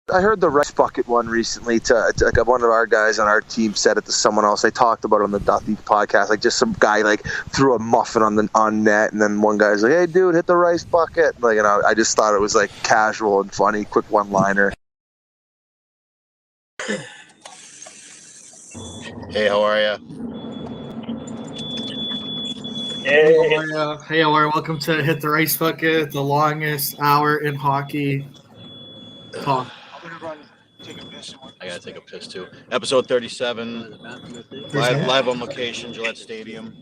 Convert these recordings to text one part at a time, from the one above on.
I heard the rice bucket one recently. To like one of our guys on our team said it to someone else. I talked about it on the Duffy podcast. Like just some guy like threw a muffin on net, and then one guy's like, "Hey, dude, hit the rice bucket." Like, I just thought it was like casual and funny, quick one-liner. Hey, how are you? Hey, how are you? Welcome to Hit the Rice Bucket, the longest hour in hockey talk. I gotta take a piss too. Episode 37, live on location, Gillette Stadium.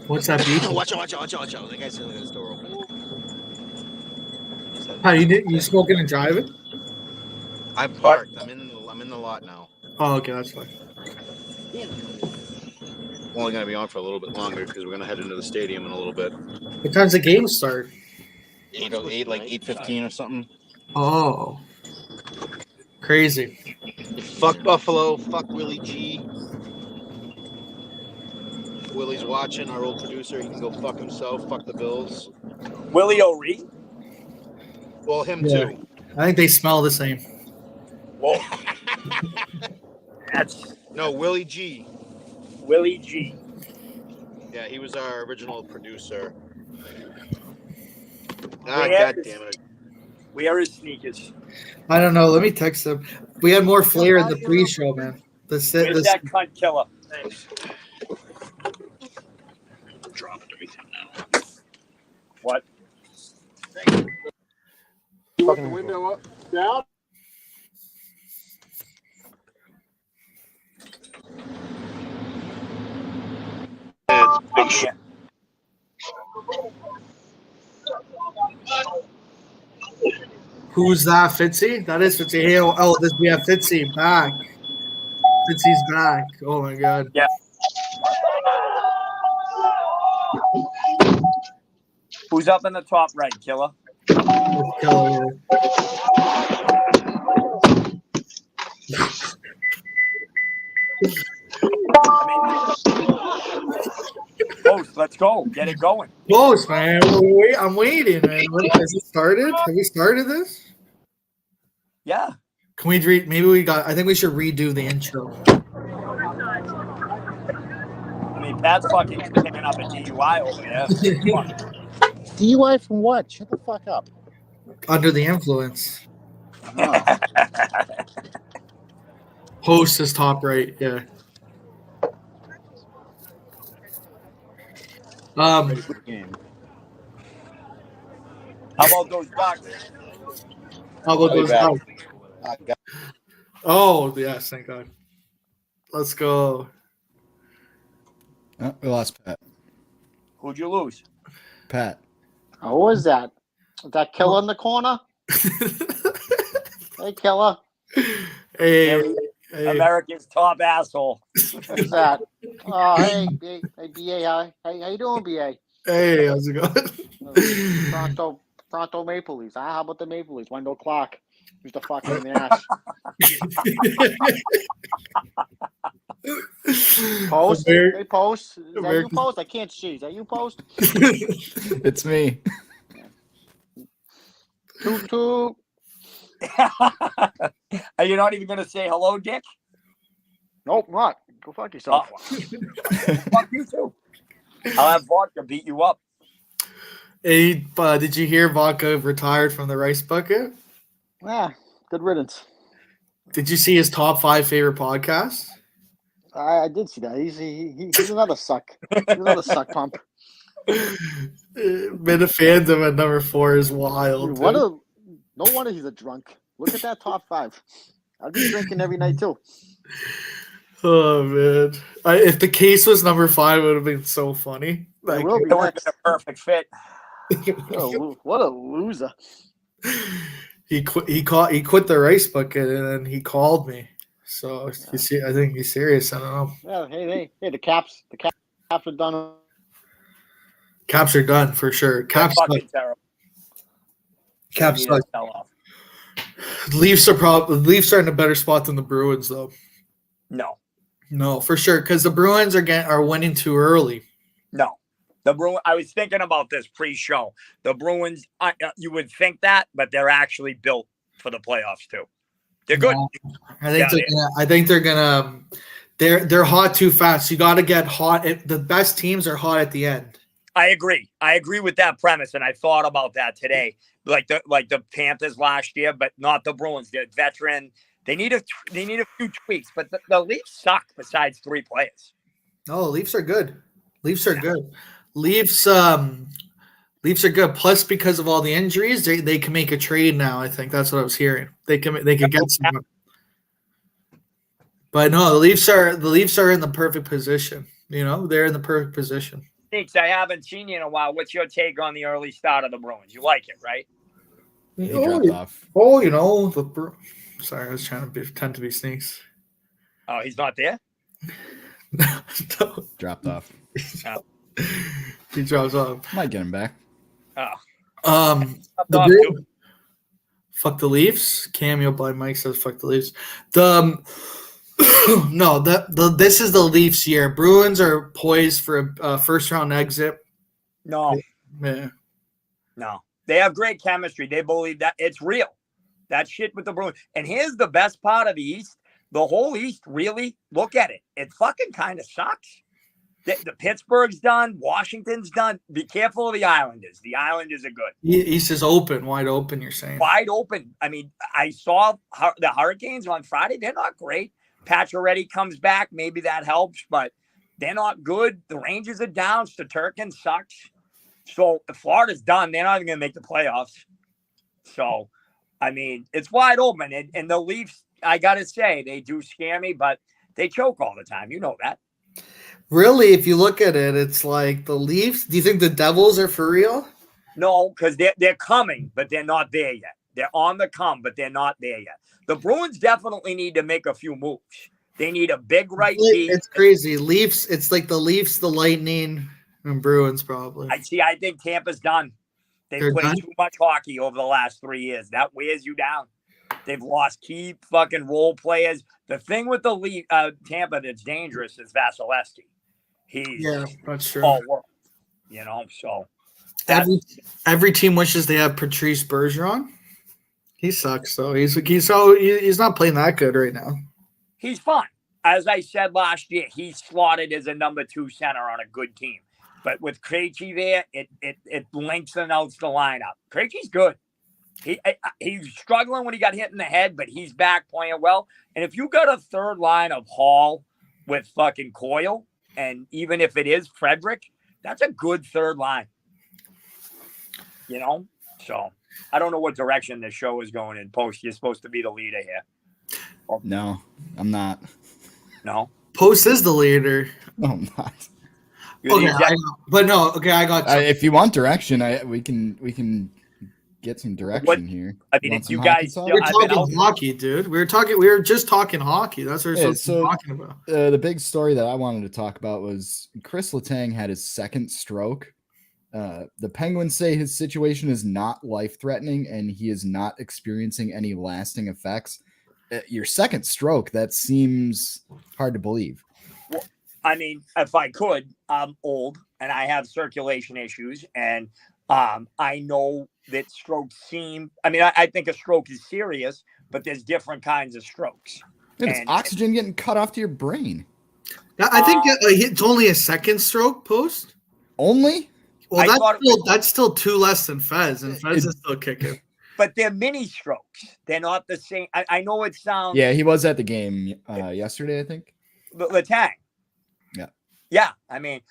What's that beat? Watch out! That guy's still got his door open. How you smoking and driving? I'm parked. I'm in the lot now. Oh, okay, that's fine. I'm only gonna be on for a little bit longer because we're gonna head into the stadium in a little bit. What time's the game start? 8:08, like 8:15 or something. Oh, crazy. Fuck Buffalo. Fuck Willie G. Willie's watching, our old producer. He can go fuck himself. Fuck the Bills. Willie O'Ree? Well, him Yeah. too. I think they smell the same. Whoa. That's No, Willie G. Willie G. Yeah, he was our original producer. Yeah. God damn it. Where are his sneakers? I don't know. Let me text them. We had more flair in the pre-show, man. Where's that cunt killer? Thanks. Dropping everything now. What? You want the window up, down? It's big Who's that, Fitzy? That is Fitzy. Hey, we have Fitzy back. Fitzy's back. Oh my god. Yeah. Who's up in the top right, killer? Let's go. Post, let's go. Get it going. Close, man. I'm waiting, man. Has it started? Have we started this? Yeah. Can we I think we should redo the intro. I mean, Pat's fucking picking up a DUI over there. DUI from what? Shut the fuck up. Under the influence. Oh. Host is top right, yeah. How about those ducks? Oh, yes, thank God. Let's go. Oh, we lost Pat. Who'd you lose? Pat. Who was that? Was that killer in the corner? Hey, killer. Hey. America's top asshole. Who's that? Oh, hey, BA. Hi. Hey, how you doing, BA? Hey, how's it going? Toronto Maple Leafs. How about the Maple Leafs? Wendell Clark. Who's the fuck in the ass? Post? Hey, Post. Is that you, Post? I can't see. Is that you, Post? It's me. Toot. Are you not even going to say hello, Dick? Nope, not. Go fuck yourself. Fuck you, too. I'll have vodka beat you up. Hey, did you hear Vodka retired from the rice bucket? Yeah, good riddance. Did you see his top 5 favorite podcasts? I did see that. He's another suck. He's another suck pump. Been a fandom at number 4 is wild. No wonder he's a drunk. Look at that top 5. I'd be drinking every night too. Oh man! If the case was number 5, it would have been so funny. Like, it would have been a perfect fit. What a loser! He quit the rice bucket and then he called me. So I think he's serious. I don't know. Yeah, hey! The Caps are done. Caps are done for sure. Caps fucking terrible. Caps suck. Leafs are in a better spot than the Bruins though. No, for sure, because the Bruins are winning too early. No, the Bruins. I was thinking about this pre-show. The Bruins, you would think that, but they're actually built for the playoffs too. They're good. I think they're gonna. They're hot too fast. You got to get hot. The best teams are hot at the end. I agree. I agree with that premise, and I thought about that today. Like the Panthers last year, but not the Bruins. They're veteran. They need a few tweaks, but the Leafs suck. Besides 3 players. No, Leafs are good. Leafs are good. Leafs are good. Plus, because of all the injuries, they can make a trade now. I think that's what I was hearing. They can get some. But no, the Leafs are in the perfect position. You know, they're in the perfect position. Thanks. I haven't seen you in a while. What's your take on the early start of the Bruins? You like it, right? He dropped off. Oh, you know sorry, I was trying to pretend to be Sneaks. Oh, he's not there? No. Dropped off. Oh. He drops off. Might get him back. Oh. Fuck the Leafs. Cameo by Mike says fuck the Leafs. This is the Leafs year. Bruins are poised for a first round exit. No. Yeah. No. They have great chemistry. They believe that it's real. That shit with the Bruins. And here's the best part of the East. The whole East, really, look at it. It fucking kind of sucks. The Pittsburgh's done. Washington's done. Be careful of the Islanders. The Islanders are good. East is open, wide open, you're saying. Wide open. I mean, I saw the Hurricanes on Friday. They're not great. Pacioretty comes back. Maybe that helps, but they're not good. The Rangers are down. Shesterkin sucks. So Florida's done. They're not even going to make the playoffs. So, I mean, it's wide open. And the Leafs, I got to say, they do scare me, but they choke all the time. You know that. Really, if you look at it, it's like the Leafs. Do you think the Devils are for real? No, because they're coming, but they're not there yet. They're on the come, but they're not there yet. The Bruins definitely need to make a few moves. They need a big right team. It's crazy. Leafs, it's like the Leafs, the Lightning, and Bruins probably. I think Tampa's done. They've played too much hockey over the last 3 years. That wears you down. They've lost key fucking role players. The thing with the Tampa that's dangerous is Vasilevsky. That's true. All world, you know. So every team wishes they have Patrice Bergeron. He sucks though. He's not playing that good right now. He's fine. As I said last year, he's slotted as a number 2 center on a good team. But with Krejci there, it lengthens out the lineup. Krejci's good. He's struggling when he got hit in the head, but he's back playing well. And if you got a third line of Hall with fucking Coyle, and even if it is Frederick, that's a good third line. You know? So I don't know what direction this show is going in. Post, you're supposed to be the leader here. No, I'm not. No? Post is the leader. No, I'm not. I got if you want direction, we can get some direction here. I mean, if you guys we're talking hockey, dude. We were just talking hockey. That's what we're talking about. The big story that I wanted to talk about was Chris Letang had his second stroke. The Penguins say his situation is not life-threatening and he is not experiencing any lasting effects. Your second stroke, that seems hard to believe. Well, I mean, if I could, I'm old and I have circulation issues, and I know that strokes I think a stroke is serious, but there's different kinds of strokes. It's oxygen getting cut off to your brain. I think it's only a second stroke, Post. Only? Well, that's still 2 less than Fez, and Fez is still kicking. But they're mini strokes. They're not the same. I know it sounds. Yeah, he was at the game yesterday, I think. Letang. Yeah. Yeah. I mean,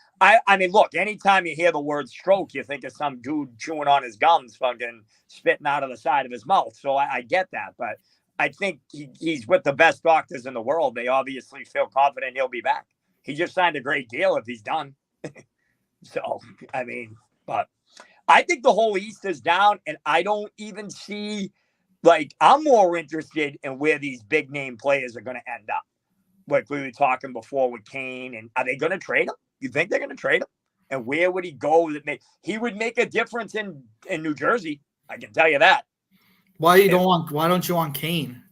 look, anytime you hear the word stroke, you think of some dude chewing on his gums, fucking spitting out of the side of his mouth. So I get that. But I think he's with the best doctors in the world. They obviously feel confident he'll be back. He just signed a great deal if he's done. So, I mean, but I think the whole East is down, and I don't even see, I'm more interested in where these big name players are going to end up. Like we were talking before with Kane, and are they going to trade him? You think they're going to trade him? And where would he go? He would make a difference in New Jersey. I can tell you that. Why don't you want Kane?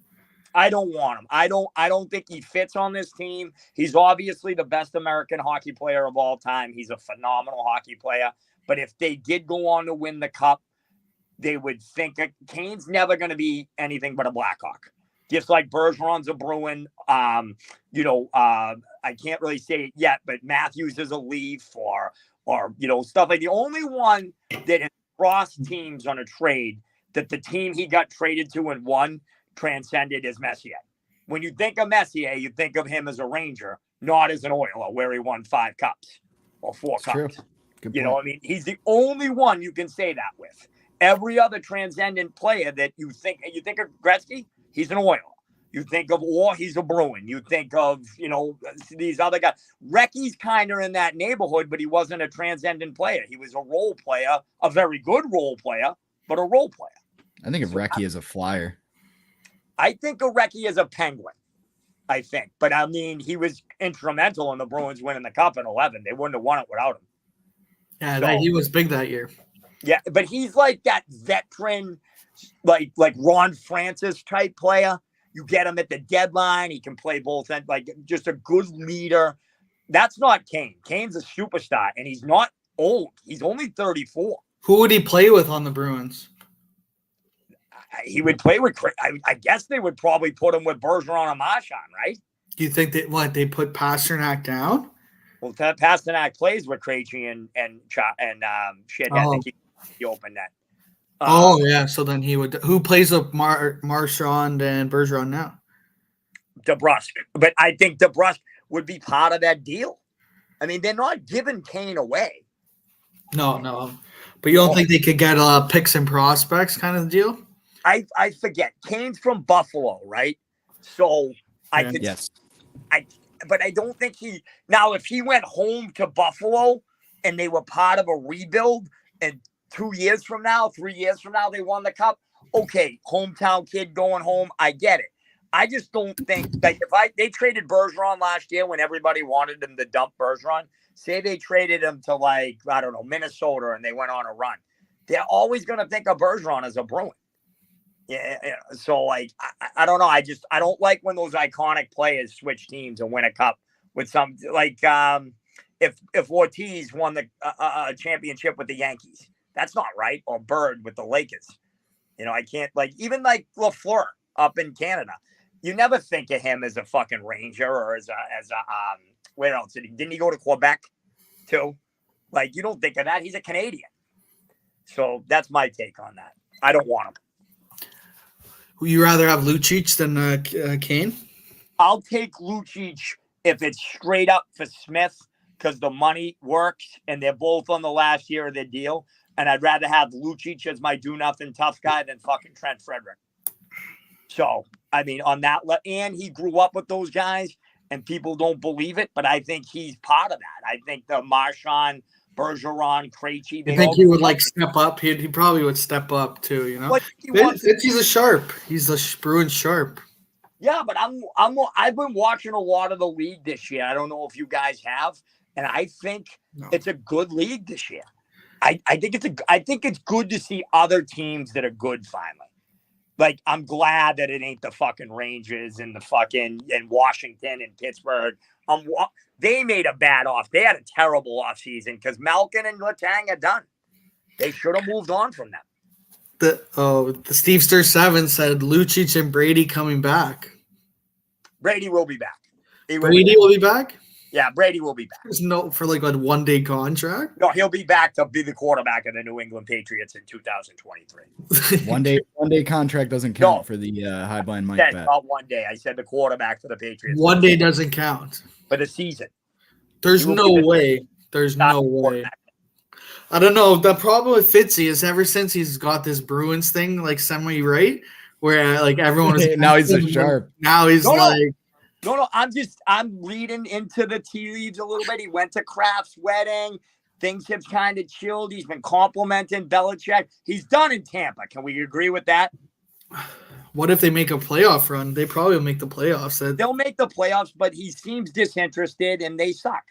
I don't want him. I don't think he fits on this team. He's obviously the best American hockey player of all time. He's a phenomenal hockey player. But if they did go on to win the cup, they would think that Kane's never going to be anything but a Blackhawk. Just like Bergeron's a Bruin. I can't really say it yet, but Matthews is a Leaf or stuff like the only one that has crossed teams on a trade that the team he got traded to and won transcended is Messier. When you think of Messier, you think of him as a Ranger, not as an Oiler where he won 5 cups or 4 cups. True. Good You point. know, I mean, he's the only one you can say that with. Every other transcendent player that you think of Gretzky, he's an Oiler. You think of Orr, he's a Bruin. You think of, these other guys. Recky's kind of in that neighborhood, but he wasn't a transcendent player. He was a role player, a very good role player, but a role player. I think of Recchi as a Flyer. I think of Recchi as a Penguin, I think. But, I mean, he was instrumental in the Bruins winning the Cup in 11. They wouldn't have won it without him. Yeah, he was big that year. Yeah, but he's like that veteran, like Ron Francis type player. You get him at the deadline. He can play both ends, like just a good leader. That's not Kane. Kane's a superstar, and he's not old. He's only 34. Who would he play with on the Bruins? He would play with, I guess they would probably put him with Bergeron and Marchand, right? Do you think they put Pasternak down? Well, Pasternak plays with Krejci and shit. I think he opened that. Yeah. So then he would. Who plays with Marchand and Bergeron now? DeBrusk. But I think DeBrusk would be part of that deal. I mean, they're not giving Kane away. No. But you don't think they could get picks and prospects kind of deal? I forget. Kane's from Buffalo, right? So I could. Yes. But I don't think now if he went home to Buffalo and they were part of a rebuild and 2 years from now, 3 years from now, they won the Cup. Okay, hometown kid going home. I get it. I just don't think like they traded Bergeron last year when everybody wanted them to dump Bergeron. Say they traded him to Minnesota and they went on a run. They're always going to think of Bergeron as a Bruin. Yeah. So I don't know. I don't like when those iconic players switch teams and win a cup with some if Ortiz won the championship with the Yankees, that's not right. Or Bird with the Lakers. I can't even Lafleur up in Canada. You never think of him as a fucking Ranger or as a where else didn't he go to Quebec too? You don't think of that. He's a Canadian. So that's my take on that. I don't want him. Would you rather have Lucic than Kane? I'll take Lucic if it's straight up for Smith because the money works and they're both on the last year of their deal. And I'd rather have Lucic as my do-nothing tough guy than fucking Trent Frederick. So, I mean, on that, and he grew up with those guys and people don't believe it, but I think he's part of that. I think the Marchand, Bergeron, Krejci. I think he would step up. He probably would step up too. He's a sharp. He's a Bruin sharp. Yeah, but I've been watching a lot of the league this year. I don't know if you guys have, and I think it's a good league this year. I think it's good to see other teams that are good finally. I'm glad that it ain't the fucking Rangers and and Washington and Pittsburgh. They made a bad off. They had a terrible offseason because Malkin and Letang are done. They should have moved on from them. The Steve Stir 7 said Lucic and Brady coming back. Brady will be back. Brady will be back? Yeah, Brady will be back. There's no for a 1 day contract. No, he'll be back to be the quarterback of the New England Patriots in 2023. One day contract doesn't count for the high blind Mike bet. Not 1 day. I said the quarterback for the Patriots. 1 day doesn't count For the season. There's no way. There's no way. I don't know. The problem with Fitzy is ever since he's got this Bruins thing semi right, where everyone is now he's a sharp. Now he's No, I'm reading into the tea leaves a little bit. He went to Kraft's wedding. Things have kind of chilled. He's been complimenting Belichick. He's done in Tampa. Can we agree with that? What if they make a playoff run? They probably will make the playoffs. They'll make the playoffs, but he seems disinterested and they suck.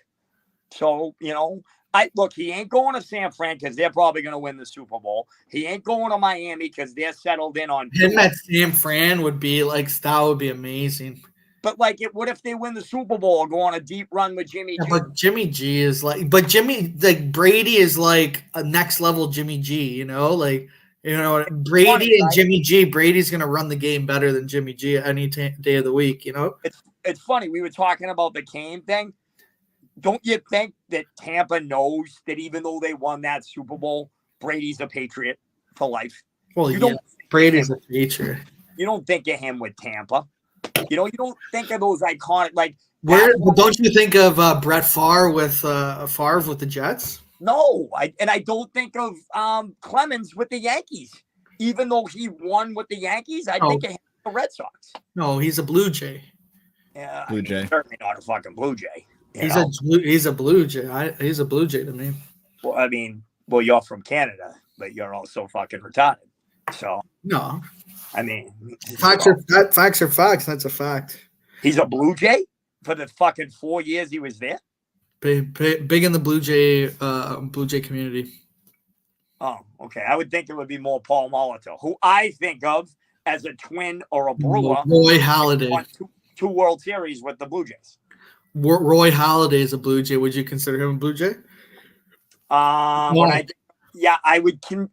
So, he ain't going to San Fran because they're probably going to win the Super Bowl. He ain't going to Miami because they're settled in on him at San Fran would be that would be amazing. But what if they win the Super Bowl or go on a deep run with Jimmy G? But Jimmy G is Brady is a next level Jimmy G, You know, Brady and Jimmy G. Brady's going to run the game better than Jimmy G any day of the week, you know? It's funny. We were talking about the Kane thing. Don't you think that Tampa knows that even though they won that Super Bowl, Brady's a Patriot for life? Well, Brady's a Patriot. You don't think of him with Tampa. You know, you don't think of those iconic, like. Don't you think of Brett Favre with the Jets? No, I don't think of Clemens with the Yankees. Even though he won with the Yankees, I think of him with the Red Sox. No, he's a Blue Jay. Yeah, Blue Jay. Certainly not a fucking Blue Jay. He's a Blue Jay. He's a Blue Jay to me. Well, I mean, you're from Canada, but you're also fucking retarded. So no, I mean, facts are facts. That's a fact. He's a Blue Jay for the fucking 4 years he was there. Big in the Blue Jay community. Oh, okay. I would think it would be more Paul Molitor, who I think of as a twin or a Brewer. Roy Halladay won two World Series with the Blue Jays. Roy Halladay is a Blue Jay. Would you consider him a Blue Jay? I would. Did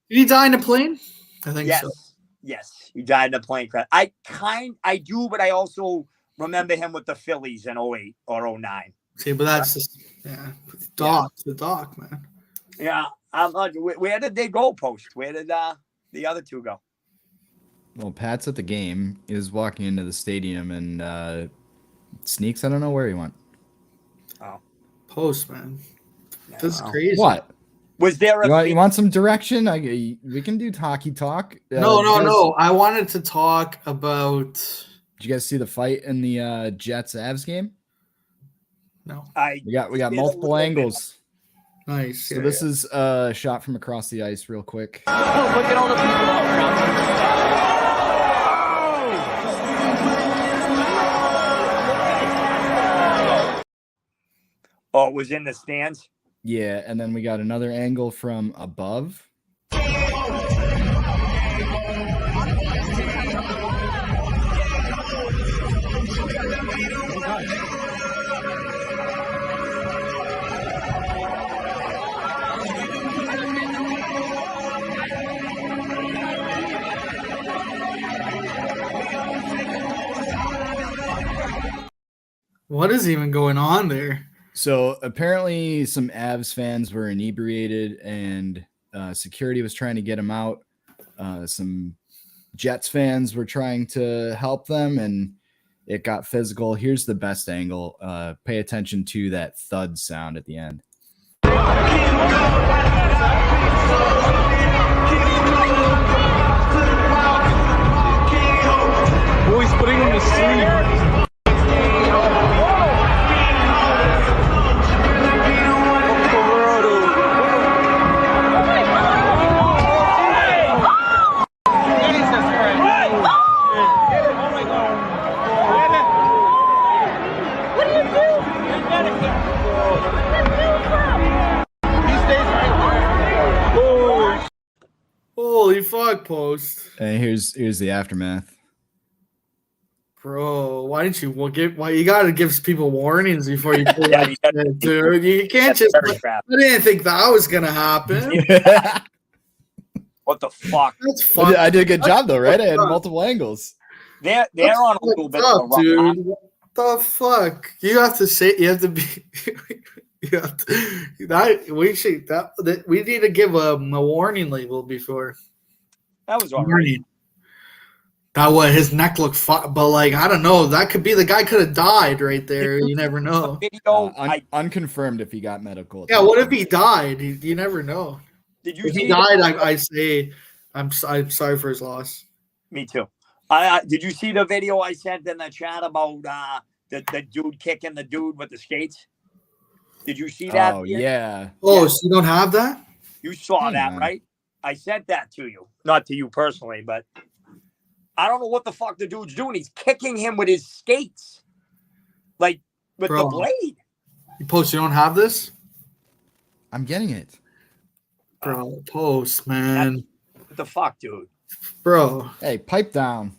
he die in a plane? I think so. Yes, he died in a plane crash. I do, but I also remember him with the Phillies in 08 or 09. See, but that's just the Doc, man. Yeah, where did they go post? Where did the other two go? Well, Pat's at the game. He was walking into the stadium and Sneaks. I don't know where he went. Oh, post, man. This is crazy. What? Was there you want some direction? We can do hockey talk. No. I wanted to talk about. Did you guys see the fight in the Jets Avs game? No. We got multiple angles. Nice. So this is a shot from across the ice real quick. Oh, look at all the people all around. Oh, it was in the stands? Yeah, and then we got another angle from above. What is even going on there? So apparently some Avs fans were inebriated and security was trying to get them out. Some Jets fans were trying to help them and it got physical. Here's the best angle. Pay attention to that thud sound at the end. Boys putting him to sleep. Holy fuck, post. And here's the aftermath. Bro, why didn't you why you gotta give people warnings before you play that shit, dude? You can't just I didn't think that was gonna happen. What the fuck? That's fun. I did a good job though, right? I had multiple angles. They're on a little bit of a rough dude. What the fuck? You have to be we need to give a warning label before. That was all right. That was his neck looked but like I don't know. That could be the guy could have died right there. You never know. Unconfirmed if he got medical. Yeah, what if he died? You never know. Did you? If he died, I say I'm sorry for his loss. Me too. Did you see the video I sent in the chat about the dude kicking the dude with the skates? Did you see that? Oh yeah. Oh, so you don't have that? You saw that, right? I sent that to you, not to you personally, but I don't know what the fuck the dude's doing. He's kicking him with his skates, like with the blade. You don't have this? I'm getting it. Bro, post, man. What the fuck, dude? Bro. Hey, pipe down.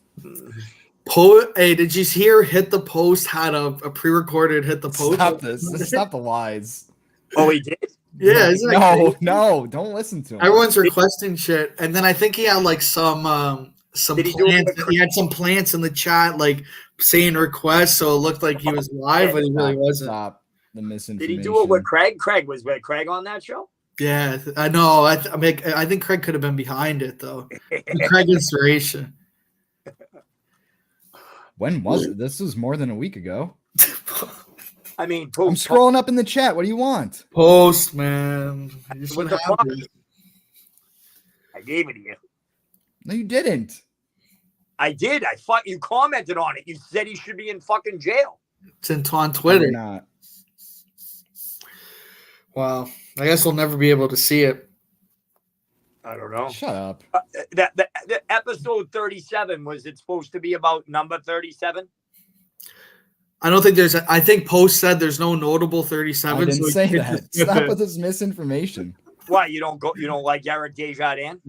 Hey, did you hear Hit the Post had a pre-recorded Hit the Post? Stop this. Stop the lies. Oh, he did? Yeah, isn't that crazy? No, don't listen to him. Everyone's requesting shit, and then I think he had like some Did he do it plants. with He had some plants in the chat, like saying requests, so it looked like he was live, but he really wasn't. Stop the Did misinformation. he do it with Craig? Was Craig on that show? Yeah, I know. I think Craig could have been behind it though. The Craig inspiration. When was it? This was more than a week ago. I mean, I'm scrolling up in the chat. What do you want? Post, man. You What should the have fuck? it. I gave it to you. No, you didn't. I did. You commented on it. You said he should be in fucking jail. It's on Twitter. Not. Wow. I guess we'll never be able to see it. I don't know. Shut up. The episode 37, was it supposed to be about number 37? I don't think there's. I think Post said there's no notable 37. I didn't so say he that. just skip Stop it. with this misinformation. Why you don't like Eric Desjardins?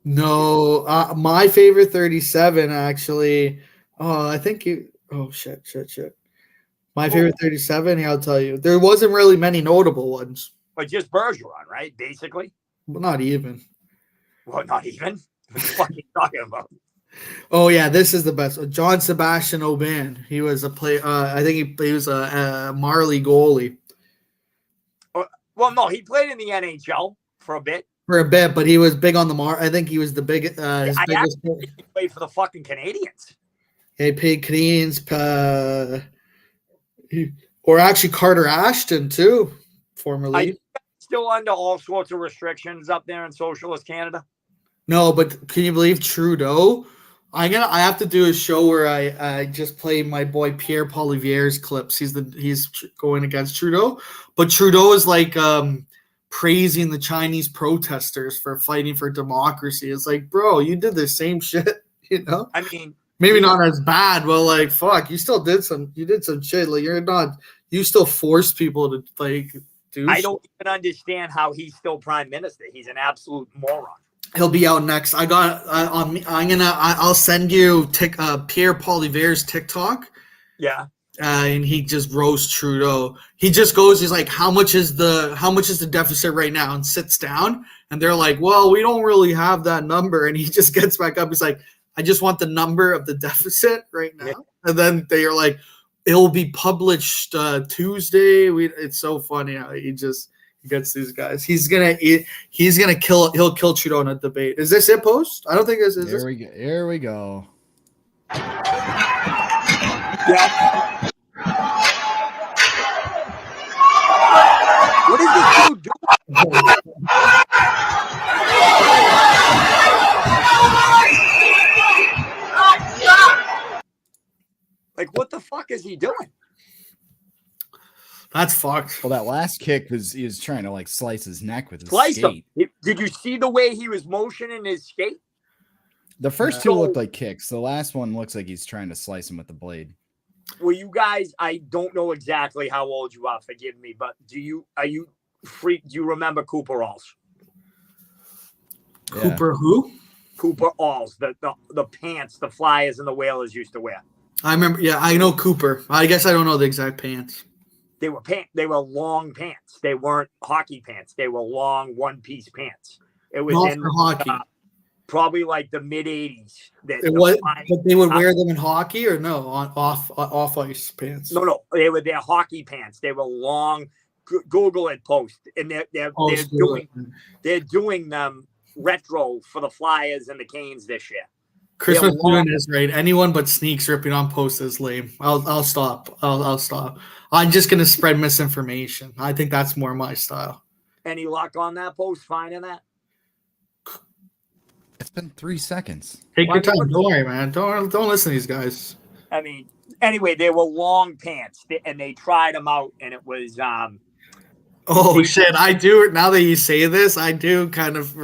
No, my favorite 37 actually. Oh, I think you. Oh shit. My favorite 37. I'll tell you, there wasn't really many notable ones. But just Bergeron, right? Basically. But not even. Well, not even. What the fuck are you talking about? Oh yeah, this is the best. John Sebastian Aubin. He was a play. I think he was a Marley goalie Well, no, he played in the NHL for a bit. but he was big on the I think he was the biggest. His I biggest. actually think he played for the fucking Canadians. He paid Canadians. Or actually Carter Ashton too, formerly. Still under all sorts of restrictions up there in socialist Canada. No, but can you believe Trudeau? I have to do a show where I just play my boy Pierre Poilievre's clips. He's going against Trudeau, but Trudeau is like praising the Chinese protesters for fighting for democracy. It's like, bro, you did the same shit, you know? I mean, maybe not as bad, but like, fuck, you did some shit. Like you still force people to like do. I don't even understand how he's still prime minister. He's an absolute moron. He'll be out next. I'll send you Pierre Poilievre's TikTok. Yeah. And he just roasts Trudeau. He just goes, he's like, how much is the deficit right now? And sits down and they're like, well, we don't really have that number. And he just gets back up. He's like, I just want the number of the deficit right now. Yeah. And then they are like, it'll be published Tuesday. It's so funny how he gets these guys. He'll kill Trudeau in a debate. Is this it, Post? I don't think this is. Here we go. Yeah. What is this dude doing? Like, what the fuck is he doing? That's fucked. Well, that last kick he was trying to like slice his neck with his skate. Did you see the way he was motioning his skate? The first two looked like kicks. The last one looks like he's trying to slice him with the blade. Well, you guys, I don't know exactly how old you are. Forgive me, but are you free? Do you remember Cooper Alls? Yeah. Cooper who? Cooper Alls, the pants the Flyers and the Whalers used to wear. I remember. Yeah, I know Cooper. I guess I don't know the exact pants. They were long pants. They weren't hockey pants. They were long one-piece pants. It was Not in for hockey. Probably like the mid-'80s. But they would wear them in hockey or no on off ice pants. No, they were their hockey pants. They were long. Google it, Post, and they're doing them retro for the Flyers and the Canes this year. Christmas Moon is right. Anyone but Sneaks ripping on Post is lame. I'll stop. I'll stop. I'm just gonna spread misinformation. I think that's more my style. Any luck on that, Post? Finding that? It's been 3 seconds. Take your time. Don't worry, man. Don't listen to these guys. I mean, anyway, they were long pants, and they tried them out, and it was. Oh shit! I do. Now that you say this, I do kind of.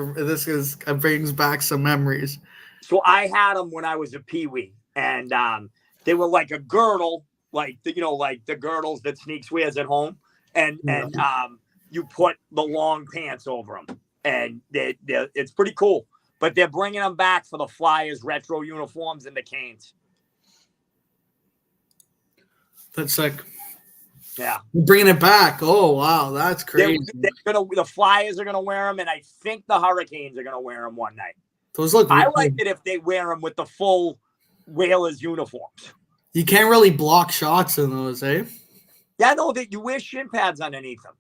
Brings back some memories. So I had them when I was a peewee, and they were like a girdle, like the girdles that Sneaks wears at home, and you put the long pants over them, and it's pretty cool. But they're bringing them back for the Flyers retro uniforms and the Canes. That's sick. Yeah. You're bringing it back. Oh, wow. That's crazy. The Flyers are going to wear them, and I think the Hurricanes are going to wear them one night. Those look I really like it if they wear them with the full Whalers uniforms. You can't really block shots in those, eh? Yeah, no, that you wear shin pads underneath them.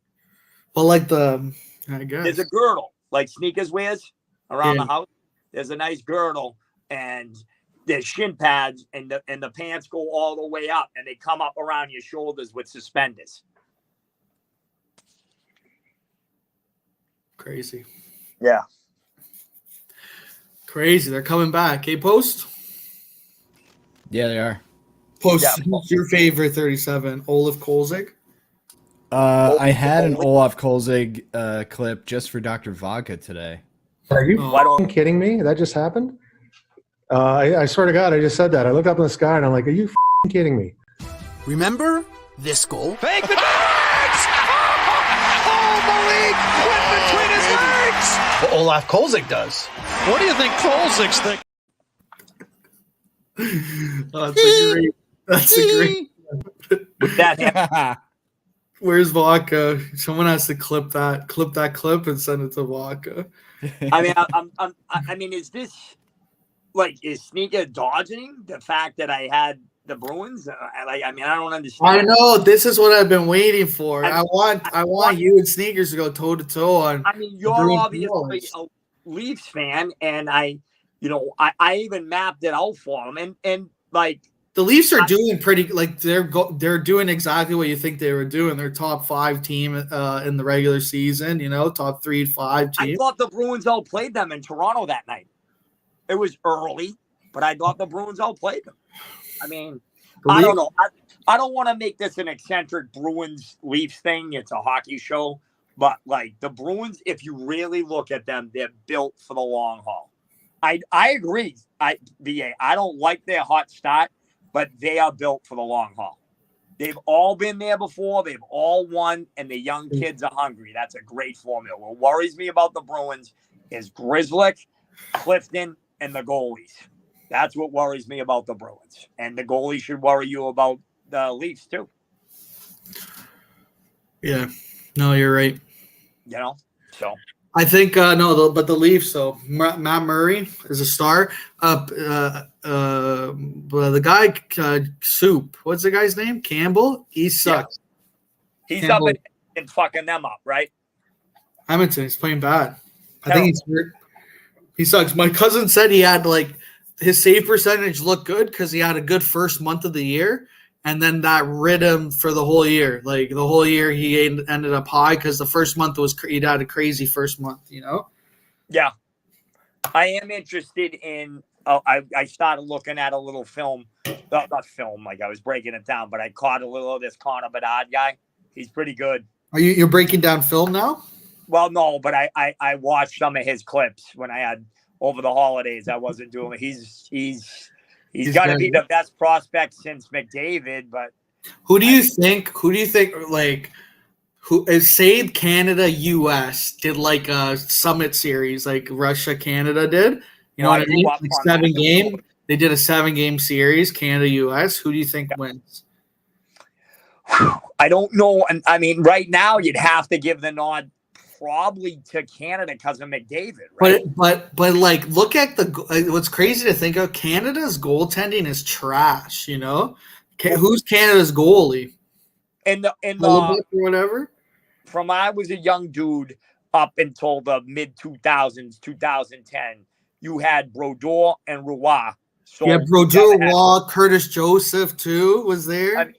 But like I guess. There's a girdle, like Sneakers wears around Yeah. the house. There's a nice girdle, and there's shin pads, and the pants go all the way up, and they come up around your shoulders with suspenders. Crazy. Yeah. Crazy. They're coming back. Hey, Post? Yeah, they are. Post, Yeah. who's your favorite 37? Olaf Kolzig? I had an Olaf Kolzig clip just for Dr. Vodka today. Are you Why don't- kidding me? That just happened? I swear to God, I just said that. I looked up in the sky and I'm like, are you kidding me? Remember this goal? Fake the birds! Oh, Malik went between his legs! What Olaf Kolzig does. What do you think Kolzig's think? That's a great. With that, Where's Vodka? Someone has to clip that clip and send it to Vodka. I mean, is this is Sneaker dodging the fact that I had the Bruins? I don't understand. I know this is what I've been waiting for. I want you and Sneakers to go toe to toe on. I mean, you're Bruins obviously a Leafs fan, and I even mapped it out for them, and the Leafs are doing pretty. They're doing exactly what you think they were doing. They're top 5 team in the regular season. Top 3-5 team. I thought the Bruins outplayed them in Toronto that night. It was early, but I thought the Bruins outplayed them. I mean, I don't know. I don't want to make this an eccentric Bruins Leafs thing. It's a hockey show, but the Bruins, if you really look at them, they're built for the long haul. I agree. I don't like their hot start, but they are built for the long haul. They've all been there before. They've all won, and the young kids are hungry. That's a great formula. What worries me about the Bruins is Grzelcyk, Clifton, and the goalies. That's what worries me about the Bruins. And the goalie should worry you about the Leafs too. Yeah. No, you're right. So I think but the Leafs. So Matt Murray is a star. The guy Soup. What's the guy's name? Campbell. He sucks. Yeah. He's Campbell. up and fucking them up, right? Edmonton. He's playing bad. I think he's hurt. He sucks. My cousin said he had his save percentage looked good because he had a good first month of the year, and then that rid him for the whole year. The whole year he ended up high because the first month he'd had a crazy first month. Yeah, I am interested in. I started looking at a little film, not film. I was breaking it down, but I caught a little of this Connor Bedard guy. He's pretty good. You're breaking down film now? Well, no, but I watched some of his clips when I had over the holidays. I wasn't doing it. He's got to be the best prospect since McDavid. But who do you think? Who say Canada US did a summit series like Russia Canada did? You know what I mean? 7 game. They did a 7-game series. Canada US. Who do you think wins? I don't know. And I mean, right now you'd have to give the nod probably to Canada because of McDavid, right? But look at what's crazy to think of. Canada's goaltending is trash. Who's Canada's goalie? In the or whatever. From I was a young dude up until the mid 2000s, 2010, you had Brodeur and Roy. So Brodeur, Roy, Curtis Joseph too was there. I mean,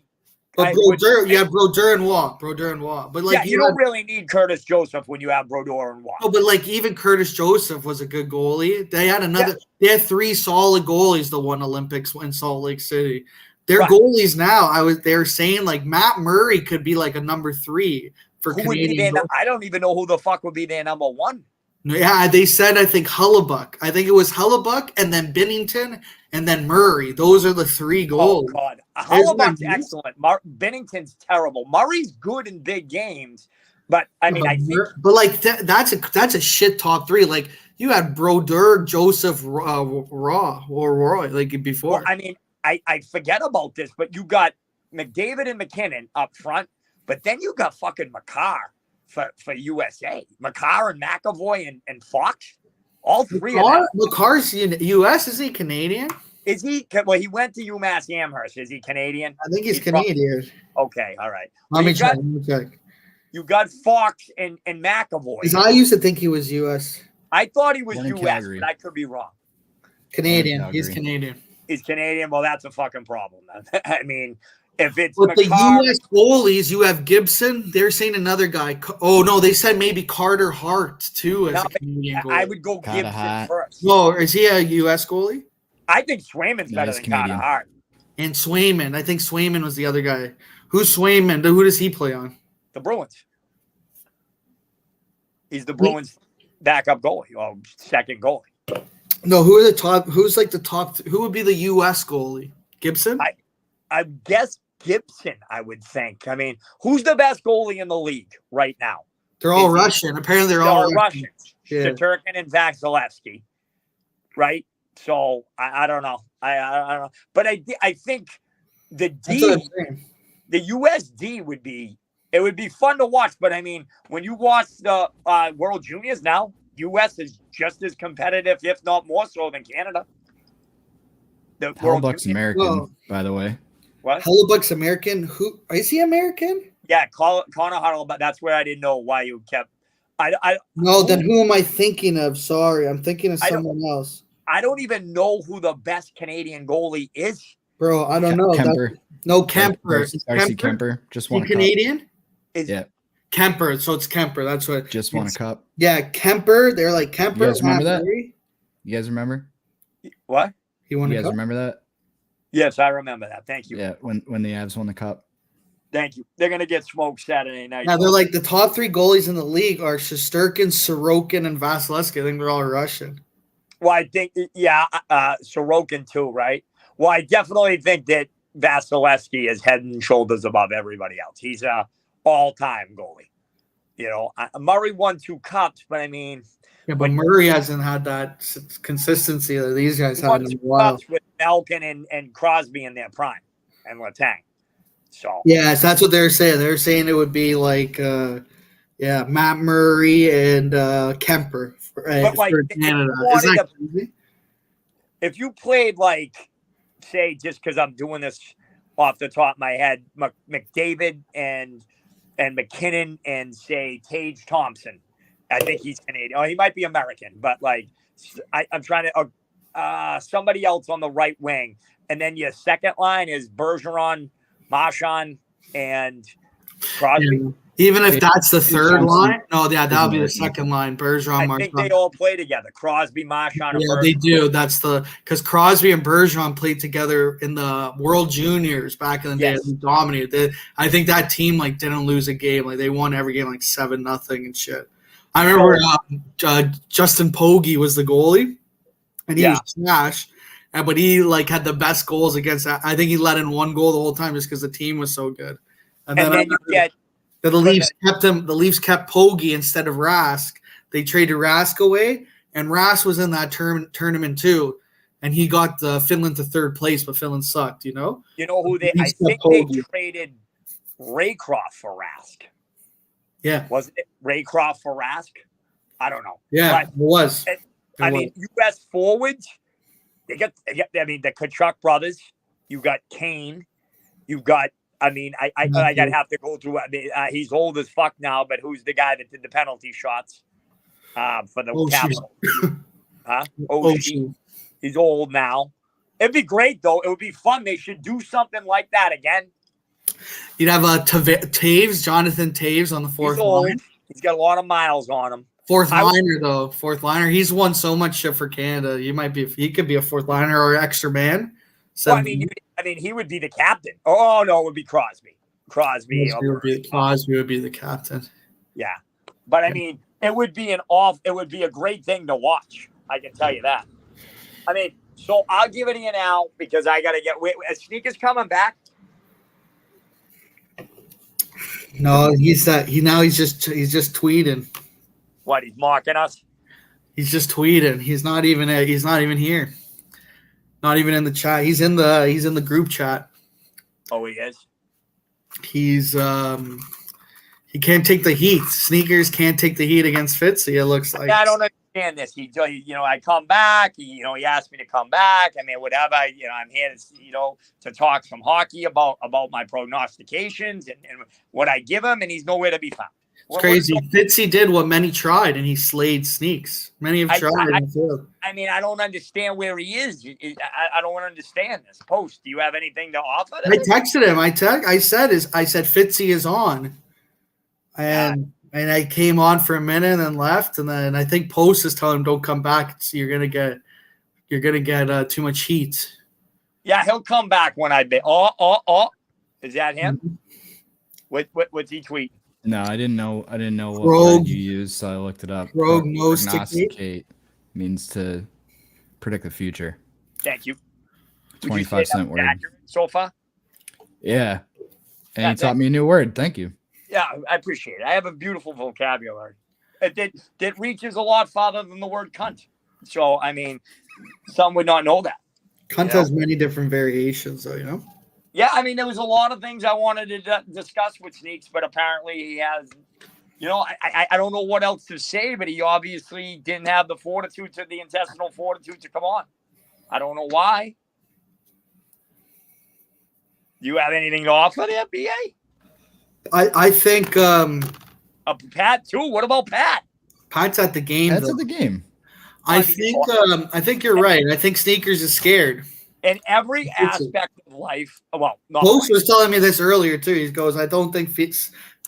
But Brodeur and Waugh. But you don't really need Curtis Joseph when you have Brodeur and Waugh. No, but even Curtis Joseph was a good goalie. They had They had 3 solid goalies that won Olympics in Salt Lake City. Their goalies now. They were saying Matt Murray could be a number 3 for Canadian. I don't even know who the fuck would be their number 1. Yeah, they said I think Hellebuck. I think it was Hellebuck and then Binnington and then Murray. Those are the 3 goals. Oh God, Hellebuck's excellent. Binnington's terrible. Murray's good in big games, but I mean, I think. But that's a shit top 3. You had Brodeur, Joseph, Roy before. Well, I mean, I forget about this, but you got McDavid and McKinnon up front. But then you got fucking McCarr for USA. McCarr and McAvoy and Fox. All three of them. McCarr's U.S. Is he Canadian? Is he? Well, he went to UMass Amherst. Is he Canadian? I think he's Canadian. Okay, all right. Let me check. You got Fox and McAvoy. Because I used to think he was U.S. I thought he was U.S., but I could be wrong. Canadian. He's Canadian. He's Canadian. Well, that's a fucking problem. I mean, if it's but the U.S. goalies, you have Gibson. They're saying another guy. Oh no, they said maybe Carter Hart too as a Canadian goalie. I would go Gibson first. No, is he a U.S. goalie? I think Swayman's better than Carter Hart. And Swayman, I think Swayman was the other guy. Who's Swayman? Who does he play on? The Bruins. He's the Bruins' backup goalie, or second goalie. No, who are the top? Who's like the top? Who would be the U.S. goalie? Gibson? I guess Gibson, I would think. I mean, who's the best goalie in the league right now? They're all Russian. Apparently, they're all Russians. Yeah. Sheturkin and Vasilevsky, right? So I don't know. I don't know. But I think the USD would be fun to watch. But I mean, when you watch the World Juniors now, US is just as competitive, if not more so, than Canada. The Hellbuck's American, by the way. What? Hellbuck's American? Who is he American? Yeah, Connor Hellbuck. That's where I didn't know why you kept. Then who am I thinking of? Sorry, I'm thinking of someone else. I don't even know who the best Canadian goalie is. Bro, I don't know. Kemper. Kemper. Darcy Kemper. Just won a Canadian? Yeah. Kemper. So it's Kemper. That's what. Just won a cup. Yeah, Kemper. They're like Kemper. You guys remember that? You guys remember? What? He won a cup? You guys remember that? Yes, I remember that. Thank you. Yeah, when the Avs won the cup. Thank you. They're gonna get smoked Saturday night. Yeah, they're like the top three goalies in the league are Shesterkin, Sorokin, and Vasilevsky. I think they're all Russian. Well, I think Sorokin too, right? Well, I definitely think that Vasilevsky is head and shoulders above everybody else. He's a all-time goalie. You know, Murray won 2 cups, but I mean, but Murray hasn't had that consistency that these guys had in a while. With Malkin and Crosby in their prime, and Letang. So yes, that's what they're saying. They're saying it would be like, Matt Murray and Kemper for Canada. If you played like, say, just because I'm doing this off the top of my head, McDavid and McKinnon and say Tage Thompson, I think he's Canadian. Oh, he might be American, but like I'm trying to somebody else on the right wing, and then your second line is Bergeron, Marchand, and Crosby. Yeah. Even if that's the third line, that'll be the second line. Bergeron, I think they all play together. Crosby, Marchand, and Bergeron. They do. That's because Crosby and Bergeron played together in the World Juniors back in the day. They dominated. I think that team didn't lose a game. They won every game 7-0 and shit. I remember Justin Pogge was the goalie, and he was trash. But he had the best goals against. I think he let in 1 goal the whole time just because the team was so good. And then you get. The Leafs kept him. The Leafs kept Pogge instead of Rask. They traded Rask away, and Rask was in that tournament too. And he got Finland to 3rd place, but Finland sucked. You know. You know who they? I think they traded Raycroft for Rask. Yeah. Wasn't it Raycroft for Rask? I don't know. Yeah, it was. I mean, U.S. forwards. They got. I mean, the Tkachuk brothers. You got Kane. You've got. I mean, I gotta have to go through. I mean, he's old as fuck now, but who's the guy that did the penalty shots for the Capitals? Oshie. He's old now. It'd be great though. It would be fun. They should do something like that again. You'd have Taves, Jonathan Taves on the 4th line. He's got a lot of miles on him. 4th liner though. 4th liner. He's won so much shit for Canada. He could be a 4th liner or extra man. Well, I mean, he would be the captain. Oh no, it would be Crosby. Crosby would be the captain. Yeah, but I mean, it would be a great thing to watch. I can tell you that. I mean, so I'll give it to you now because I gotta get. Sneaker's coming back. No, he's just tweeting. What, he's mocking us? He's just tweeting. He's not even here. Not even in the chat. He's in the group chat. Oh, he is. He's He can't take the heat. Sneakers can't take the heat against Fitzy, it looks like. I don't understand this. I come back. He asked me to come back. I mean, whatever. I'm here to talk some hockey about my prognostications and what I give him, and he's nowhere to be found. It's crazy. Fitzy did what many tried, and he slayed Sneaks. Many have tried and failed. I mean, I don't understand where he is. I don't understand this. Post, do you have anything to offer? I texted him. I said Fitzy is on, and I came on for a minute and then left, and then I think Post is telling him don't come back. So you're gonna get too much heat. Yeah, he'll come back when I bet. Oh, is that him? Mm-hmm. What's he tweet? No, I didn't know what word you used, so I looked it up. Prognosticate means to predict the future. Thank you. 25-cent word. So far? Yeah. And you taught me a new word. Thank you. Yeah, I appreciate it. I have a beautiful vocabulary. That reaches a lot farther than the word cunt. So, I mean, some would not know that. Cunt has many different variations, though, Yeah, I mean, there was a lot of things I wanted to discuss with Sneaks, but apparently he has, I don't know what else to say, but he obviously didn't have the intestinal fortitude to come on. I don't know why. Do you have anything to offer there, BA? I think Pat too. What about Pat? Pat's at the game. Pat's at the game. I think you're right. I think Sneakers is scared. In every aspect of life. Well, Post was telling me this earlier too. He goes, I don't think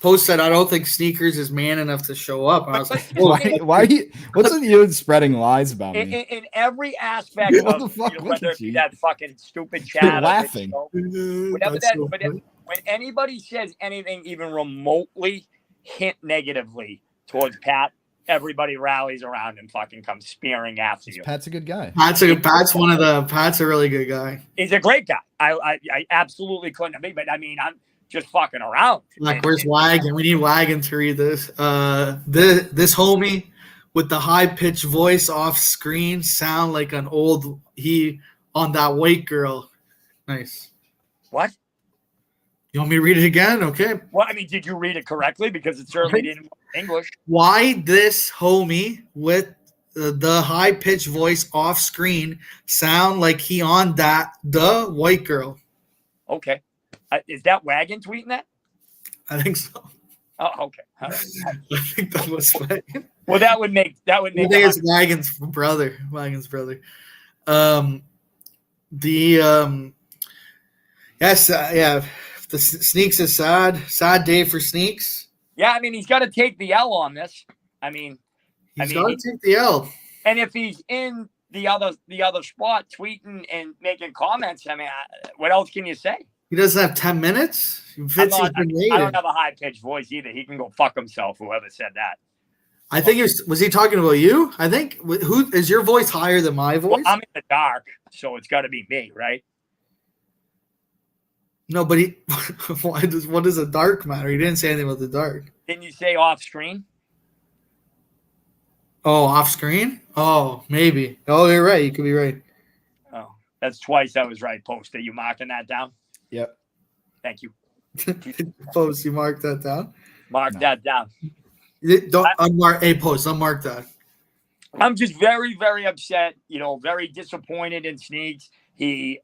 Post said, I don't think Sneakers is man enough to show up. And I was like, why what's with you spreading lies about me? In every aspect what of the fuck, whether it be that fucking stupid chat. You're laughing. Whatever that, but when anybody says anything even remotely hint negatively towards Pat, everybody rallies around and fucking comes spearing after you. Pat's a good guy. Pat's a really good guy. He's a great guy. I absolutely couldn't be, but I mean, I'm just fucking around. Like, where's Wagon? We need Wagon to read this. This homie with the high pitched voice off screen sound like an old on that white girl. Nice. What? You want me to read it again? Okay. Well, I mean, did you read it correctly? Because it certainly didn't English. Why this homie with the high-pitched voice off screen sound like he on the white girl? Okay. Is that Wagon tweeting that? I think so. Oh, okay. All right. I think that was Wagon. Well, that would make. I think it's Wagon's brother. The Sneaks is sad day for Sneaks. Yeah, I mean, he's got to take the L on this. He's got to take the L. And if he's in the other spot tweeting and making comments, I mean, what else can you say? He doesn't have 10 minutes. I don't have a high-pitched voice either. He can go fuck himself, whoever said that. I think was he talking about you? I think, who is your voice higher than my voice? Well, I'm in the dark, so it's got to be me, right? No, but what does the dark matter? He didn't say anything about the dark. Didn't you say off screen? Oh, off screen? Oh, maybe. Oh, you're right. You could be right. Oh, that's twice I was right. Post, are you marking that down? Yep. Thank you. Post, you mark that down? Mark that down. Don't unmark. Hey, Post, unmark that. I'm just very, very upset. Very disappointed in Sneaks. He,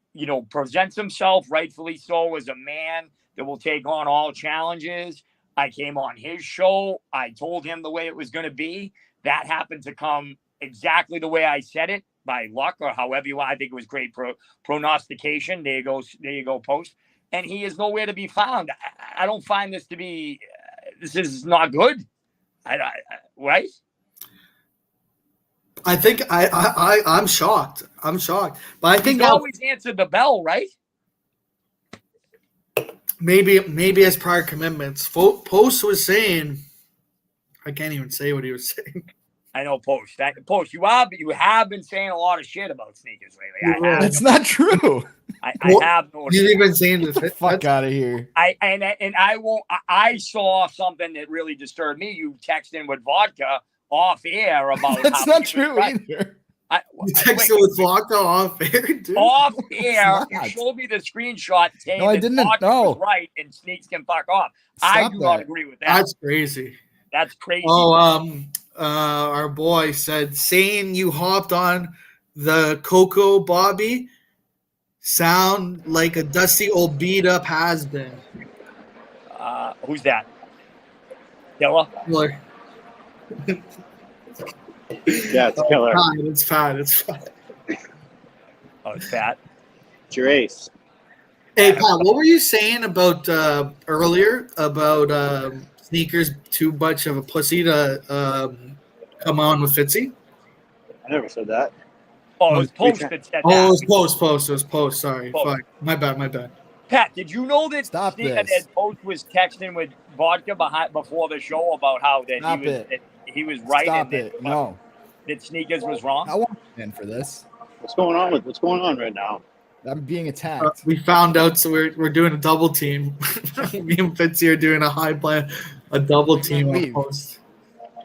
presents himself rightfully so as a man that will take on all challenges. I came on his show. I told him the way it was going to be. That happened to come exactly the way I said it, by luck or however you want. I think it was great prognostication. There you go, Post. And he is nowhere to be found. I don't find this to be. This is not good. Right? I think I'm shocked. But I think he's always answered the bell, right? Maybe as prior commitments. Post was saying, I can't even say what he was saying. I know, Post. Post, you have been saying a lot of shit about sneakers lately. That's not true. I have noticed. You've been saying the fuck out of here. I won't. I saw something that really disturbed me. You texting with vodka off air about that's not true either. You texted with vodka off air, dude. Off air, you not. showed me the screenshot saying No, I that didn't. Vodka No. was right and Sneaks can fuck off. I Stop do not that. agree with that. That's crazy. That's crazy. Oh, our boy said, saying you hopped on the Coco Bobby sound like a dusty old beat up has been. Who's that? Killer? Like, Yeah, it's killer. It's fat. Oh, it's fat. It's your ace. Hey, Pat, what were you saying about earlier about Sneakers too much of a pussy to come on with Fitzy? I never said that. Oh, it was Post that said that. Oh, it was post. Sorry. Post. Fuck. My bad. Pat, did you know that Stop that this. Post was texting with Vodka before the show about how that Stop he was right Stop and it. No. that Sneakers was wrong? I want in for this. What's going on right now? I'm being attacked. We found out, so we're doing a double team. Me and Fitzy are doing a double team on Leave. Post.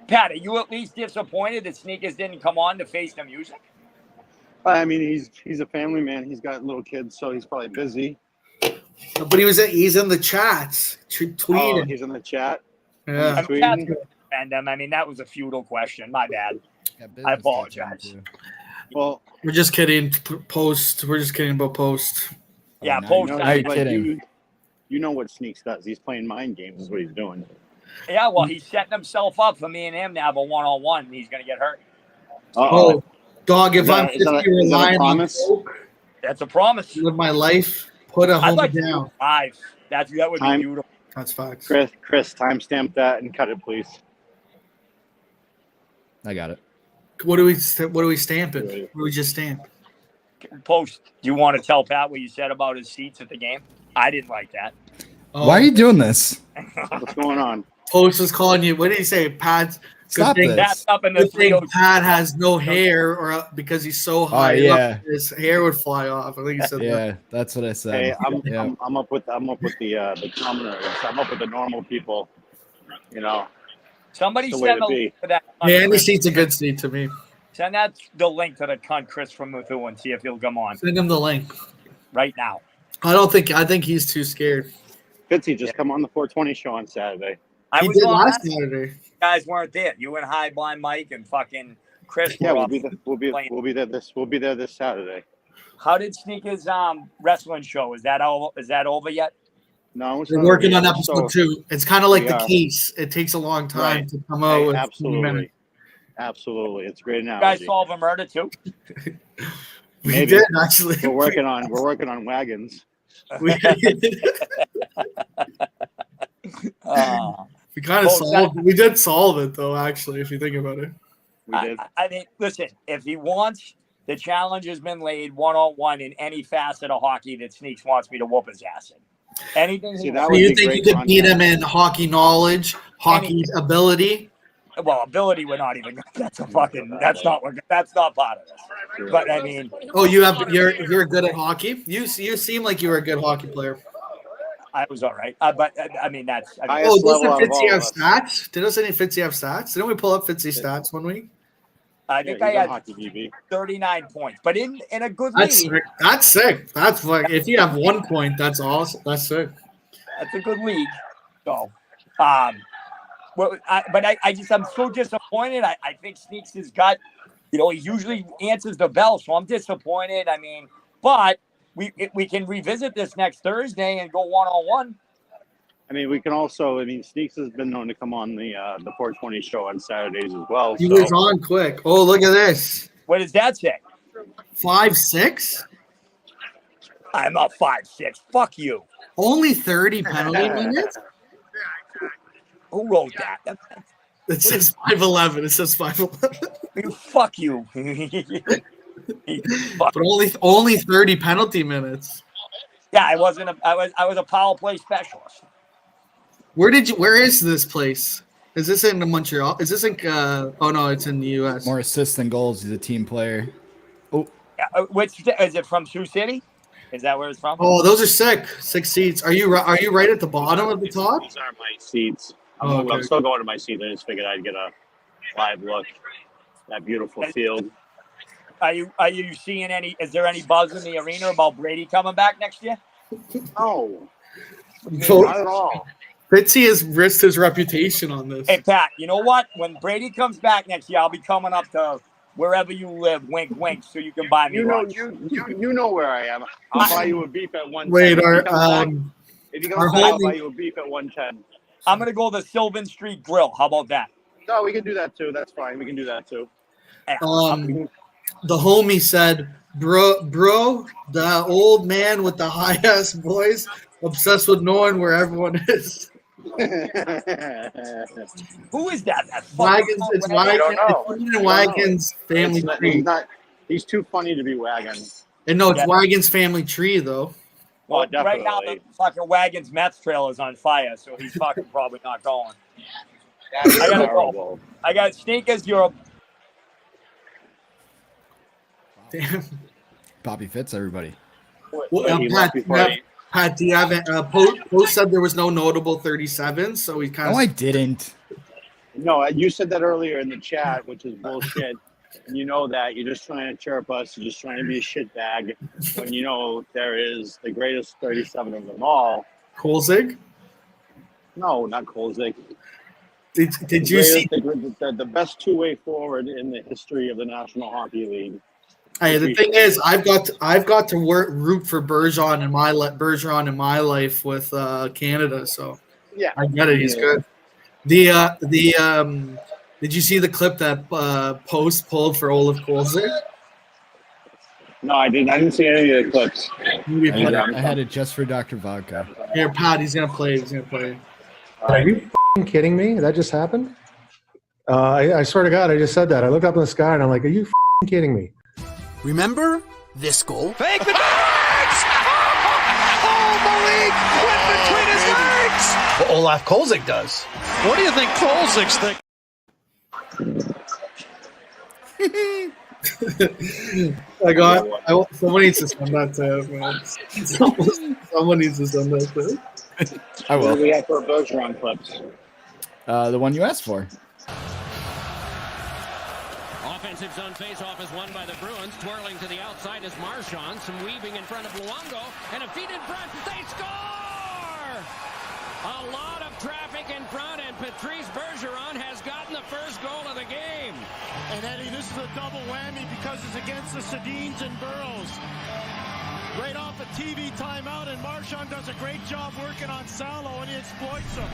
Pat, are you at least disappointed that Sneakers didn't come on to face the music? I mean, he's a family man. He's got little kids, so he's probably busy. But he's in the chats tweeting. Oh, he's in the chat. Yeah. Tweeting. Pat's gonna defend him. I mean, that was a futile question. My bad. I apologize. Well, We're just kidding. Post. We're just kidding about Post. Yeah, now Post. you know- no, Now you're but kidding. you know what Sneaks does. He's playing mind games is what he's doing. Yeah, well, he's setting himself up for me and him to have a one-on-one. He's going to get hurt. Oh, dog! If Is that- I'm is that a- 50 is that a relying on promise? coke That's a promise. to live my life, put a I'd home like to do down. 5. That would be Time- beautiful. That's facts. Chris, timestamp that and cut it, please. I got it. What do we stamp it? What do we just stamp? Post, do you want to tell Pat what you said about his seats at the game? I didn't like that. Oh, Why are you doing this? What's going on? Post was calling you. What did he say? Pat. Stop this. That's up in the Good thing 302. Pat has no hair, or because he's so high yeah. up, his hair would fly off. I think he said that. Yeah, that's what I said. Hey, Yeah. I'm up with the commoners. I'm up with the normal people. You know, Somebody It's the way send to a be. link to that. Yeah, any seat's a good seat to me. Send that the link to the cunt Chris from Muthu and see if he'll come on Send him the link. right now. I think he's too scared. Fitzy, just come on the 420 show on Saturday. I He was did on last that. Saturday. You guys weren't there. You and High Blind Mike and fucking Chris Yeah, were we'll up. be there this Saturday. How did Sneakers wrestling show? Is that over yet? No, it's We're not working over on yet. episode So- 2. It's kind of like We the are. case. It takes a long time Right. to come out Hey, with 20 absolutely, minutes. absolutely. It's a great You guys analogy. solve a murder too? We Maybe. did actually. We're working on wagons. we we kind of Well, solved. We did solve it though. Actually, if you think about it. We did. I mean, listen, if he wants, the challenge has been laid one-on-one in any facet of hockey that Sneaks wants me to whoop his ass in. Anything. See, he that Do would you be think great you could beat content. him in hockey knowledge, hockey ability? Well, ability, we're not even. That's not part of this. But I mean, Oh, you're good at hockey. You seem like you were a good hockey player. I was all right. But I mean, that's. I mean, Highest Oh, doesn't level out of Fitzy all have of us. stats? Didn't any Fitzy have stats? Didn't we pull up Fitzy stats one week? I Yeah, think he's I on had Hockey DB. 39 points, but in a good That's league. sick. That's sick. That's like if you have 1 point, that's awesome. That's sick. That's a good league. So, well, I'm so disappointed. I think Sneaks has got, he usually answers the bell, so I'm disappointed. I mean, but we can revisit this next Thursday and go one-on-one. I mean, we can also. I mean, Sneaks has been known to come on the 420 show on Saturdays as well. He So was on quick. Oh, look at this. What does that say? 5'6". I'm a 5'6". Fuck you. Only 30 penalty minutes. Who wrote that? It says 5'11". It says 5'11". Fuck you. Fuck. But only 30 penalty minutes. Yeah, I was a power play specialist. Where is this place? Is this in Montreal? Is this in oh no, it's in the US. More assists than goals. He's a team player. Which is it from Sioux City? Is that where it's from? Oh, those are sick. 6 seats. Are you right at the bottom of the top? these are my seats. Oh, okay. I'm still going to my seat. I just figured I'd get a live look. That beautiful field. Are you seeing any? Is there any buzz in the arena about Brady coming back next year? No, So, not at all. Fitzy has risked his reputation on this. Hey Pat, you know what? When Brady comes back next year, I'll be coming up to wherever you live. Wink, wink, so you can buy me lunch. You know where I am. I'll buy you a beef at 110. Wait, If you come back, I'll buy you a beef at 110. I'm gonna go to the Sylvan Street Grill. How about that? No, we can do that too. That's fine. We can do that too. The homie said, bro, the old man with the high ass voice, obsessed with knowing where everyone is. Who is that? Wagons. It's Wagons. It's Wagons family tree. He's too funny to be Wagon. And no, it's Wagons family tree though. Well, right now the fucking Wagons Mets trail is on fire, so he's fucking probably not going. I gotta go. I got sneakers. You're. Damn. Bobby Fitz, everybody. Pat, do you have Post said there was no notable 37, so he kind of. No, I didn't. No, you said that earlier in the chat, which is bullshit. And you know that. You're just trying to chirp us. You're just trying to be a shitbag when you know there is the greatest 37 of them all. Kolzig? No, not Kolzig. Did you see the best two-way forward in the history of the National Hockey League? Hey, the thing is, I've got to root for Bergeron in my life with Canada, so yeah, I get it. He's good. Did you see the clip that Post pulled for Olaf Kolzig? No, I didn't. I didn't see any of the clips. I had it just for Dr. Vodka. Here, Pat, he's gonna play. Are you kidding me? That just happened? I swear to God, I just said that. I looked up in the sky and I'm like, are you kidding me? Remember this goal? Fake the legs! Oh, Malik went between his legs! Well, Olaf Kolzig does. What do you think Kolzig's think? Someone needs to send that to him, man. Someone needs to send that to him. I will. What do we have for Bergeron clips? The one you asked for. Offensive zone faceoff is won by the Bruins. Twirling to the outside is Marchand. Some weaving in front of Luongo. And a feed in front. They score! A lot of traffic in front, and Patrice Bergeron has gotten the first goal of the game. And Eddie, this is a double whammy because it's against the Sedins and Burrows. Right off a TV timeout, and Marchand does a great job working on Salo, and he exploits him.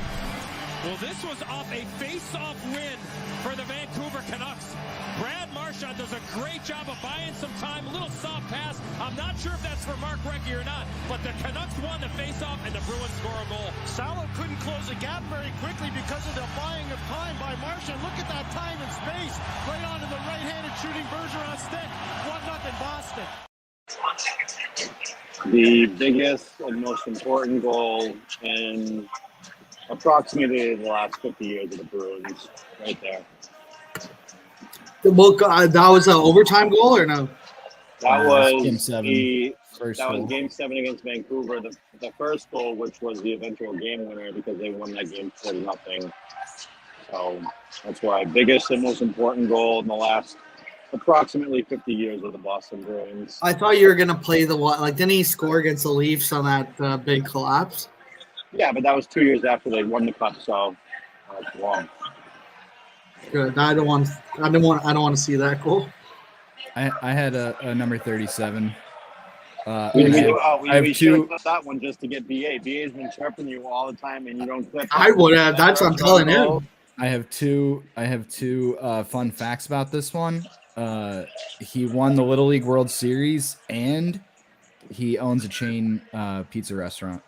Well, this was off a face-off win for the Vancouver Canucks. Brad Marchand does a great job of buying some time, a little soft pass. I'm not sure if that's for Mark Recchi or not, but the Canucks won the face-off, and the Bruins score a goal. Salo couldn't close the gap very quickly because of the buying of time by Marchand. Look at that time and space. Right onto the right-handed shooting Bergeron stick. 1-0 Boston. The biggest and most important goal in approximately the last 50 years of the Bruins, right there. Well, that was an overtime goal or no? That was Game 7. That was Game 7 against Vancouver. The first goal, which was the eventual game winner, because they won that game 4-0. So that's why biggest and most important goal in the last approximately 50 years of the Boston Bruins. I thought you were gonna play the one. Like, didn't he score against the Leafs on that big collapse? Yeah, but that was 2 years after they won the cup, so that's wrong. Good. I don't want to see that goal. I had a number 37. We should have clipped that one just to get BA. BA's been chirping you all the time, and you don't clip. I would have. That's what I'm telling him. I have two fun facts about this one. He won the Little League World Series, and he owns a chain pizza restaurant.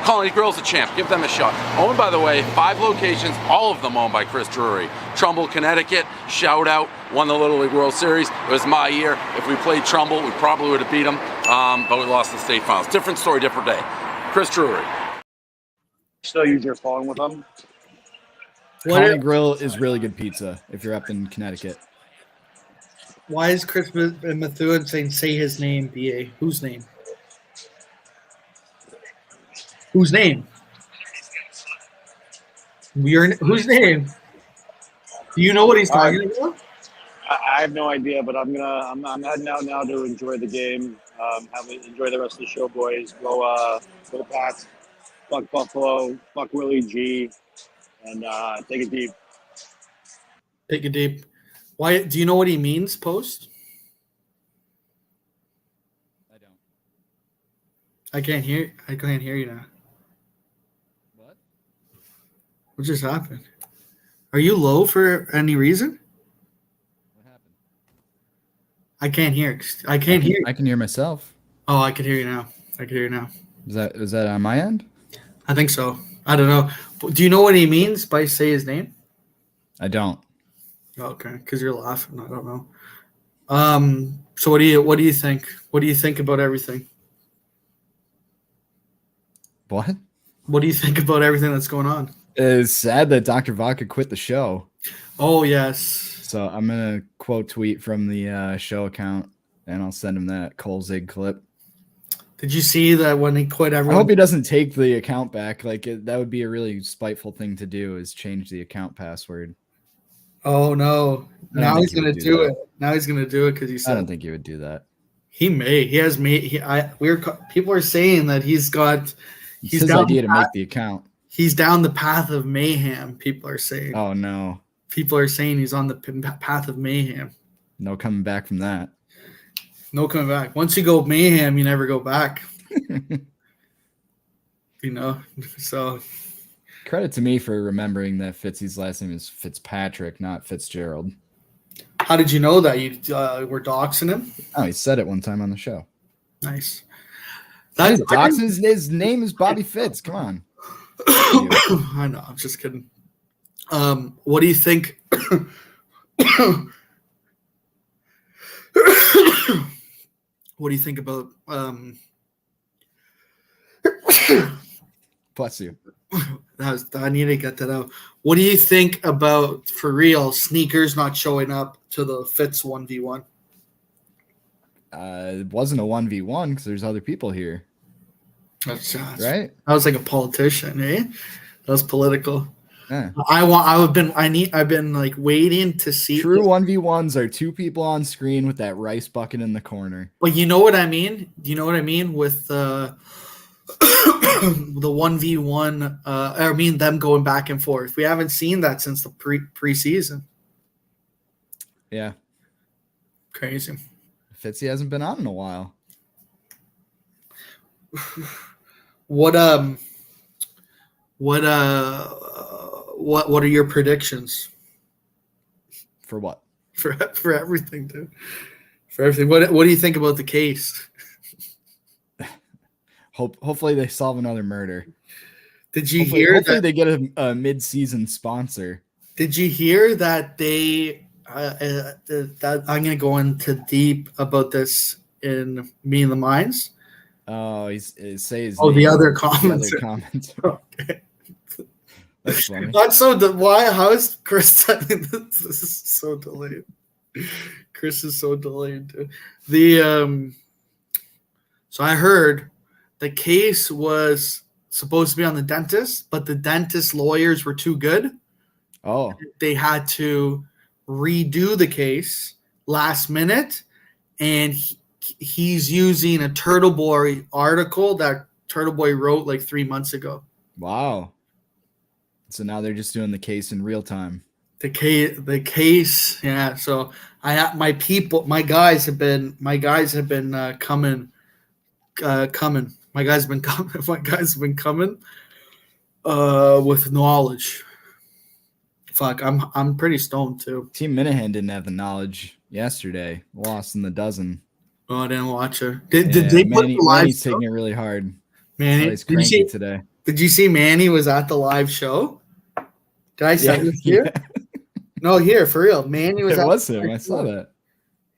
Colony Grill's a champ. Give them a shot. Owned, by the way, 5 locations, all of them owned by Chris Drury. Trumbull, Connecticut, shout out, won the Little League World Series. It was my year. If we played Trumbull, we probably would have beat them, but we lost the state finals. Different story, different day. Chris Drury. Still use your phone with them? Colony Grill is really good pizza if you're up in Connecticut. Why is Chris Methuen saying say his name, BA? Whose name? Whose name? Whose name? Do you know what he's talking about? I have no idea, but I'm heading out now to enjoy the game. Enjoy the rest of the show, boys. Go Pats. Fuck Buffalo. Fuck Willie G. And take it deep. Take it deep. Why? Do you know what he means? Post. I don't. I can't hear. I can't hear you now. What? What just happened? Are you low for any reason? What happened? I can't hear. I can't hear. I can hear myself. Oh, I can hear you now. I can hear you now. Is that on my end? I think so. I don't know. Do you know what he means by say his name? I don't. Okay, because you're laughing. I don't know. So what do you think? What do you think about everything? What? What do you think about everything that's going on? It's sad that Dr. Vodka quit the show. Oh, yes. So I'm going to quote tweet from the show account, and I'll send him that Kolzig clip. Did you see that when he quit, everyone? I hope he doesn't take the account back. Like that would be a really spiteful thing to do, is change the account password. Oh, no. Now he's going to do that. it. Now he's going to do it because he said. I don't think he would do that. He may. He has made. People are saying that he's got. It's his idea to make the account. He's down the path of mayhem, people are saying. Oh, no. People are saying he's on the path of mayhem. No coming back from that. No coming back. Once you go mayhem, you never go back. So. Credit to me for remembering that Fitzy's last name is Fitzpatrick, not Fitzgerald. How did you know that? You were doxing him? Oh, he said it one time on the show. Nice. His name is Bobby Fitz. Come on. I know. I'm just kidding. What do you think? What do you think about? Bless you. I need to get that out. What do you think about, for real, sneakers not showing up to the Fitz 1v1? It wasn't a 1v1 because there's other people here. That's right. I was like a politician, eh? That was political. Yeah. I've been like waiting to see. True 1v1s are two people on screen with that rice bucket in the corner. But you know what I mean? Do you know what I mean with the 1v1? I mean them going back and forth. We haven't seen that since the preseason. Yeah. Crazy. Fitzy hasn't been on in a while. What are your predictions? For what? For everything, dude. For everything. What do you think about the case? Hopefully they solve another murder. Did you hear hopefully that they get a mid-season sponsor? Did you hear that they that I'm gonna go into deep about this in Me and the Minds? Oh, he's say his name. The other comments. Okay. That's funny. That's so. Why? How is Chris? This is so delayed. Chris is so delayed. Dude. So I heard the case was supposed to be on the dentist, but the dentist lawyers were too good. Oh. They had to redo the case last minute, and he's using a Turtle Boy article that Turtle Boy wrote like 3 months ago. Wow. So now they're just doing the case in real time. The case, yeah. So my guys have been coming. My guys have been coming with knowledge. Fuck, I'm pretty stoned too. Team Minahan didn't have the knowledge yesterday. Lost in the dozen. Oh, I didn't watch it. Did they put the live Manny's show? taking it really hard. Manny, he's cranky today. Did you see Manny was at the live show? Did I send it here? Yeah. No, here for real. Manny was. It was him. I saw that.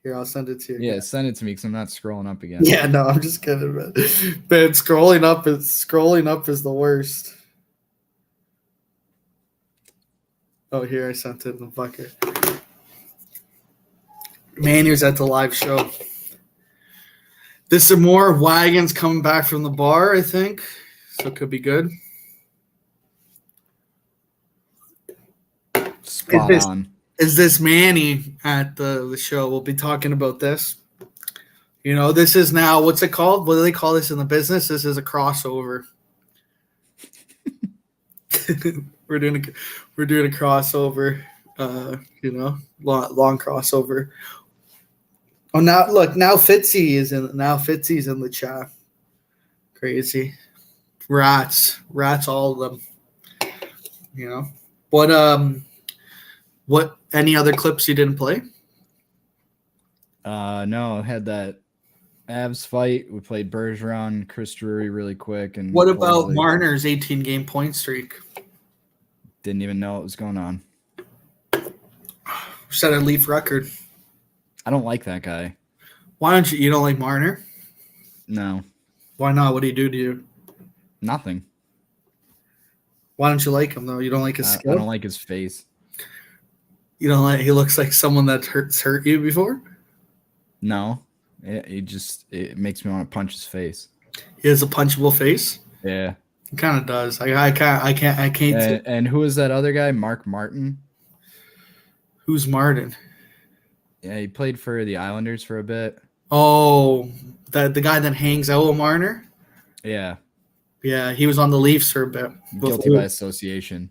Here, I'll send it to you. Yeah, send it to me because I'm not scrolling up again. Yeah, no, I'm just kidding, man. But scrolling up is the worst. Oh, here I sent it in the bucket. Manny was at the live show. There's some more wagons coming back from the bar, I think. So it could be good. Spot on. is this Manny at the show. We'll be talking about this. This is now, what's it called? What do they call this in the business? This is a crossover. we're doing a crossover. Long crossover. Oh, now Fitzy's in the chat. Crazy. Rats, all of them. What any other clips you didn't play? No, I had that Avs fight. We played Bergeron, Chris Drury really quick. And what about Marner's 18-game point streak? Didn't even know what was going on. Set a Leaf record. I don't like that guy. Why don't you? You don't like Marner? No. Why not? What do he do to you? Nothing. Why don't you like him though? You don't like his skill? I don't like his face. You don't like? He looks like someone that hurt you before. No, it makes me want to punch his face. He has a punchable face. Yeah, he kind of does. I can't. And who is that other guy? Mark Martin. Who's Martin? Yeah, he played for the Islanders for a bit. Oh, the guy that hangs out with Marner. Yeah. Yeah, he was on the Leafs for a bit. Guilty by association.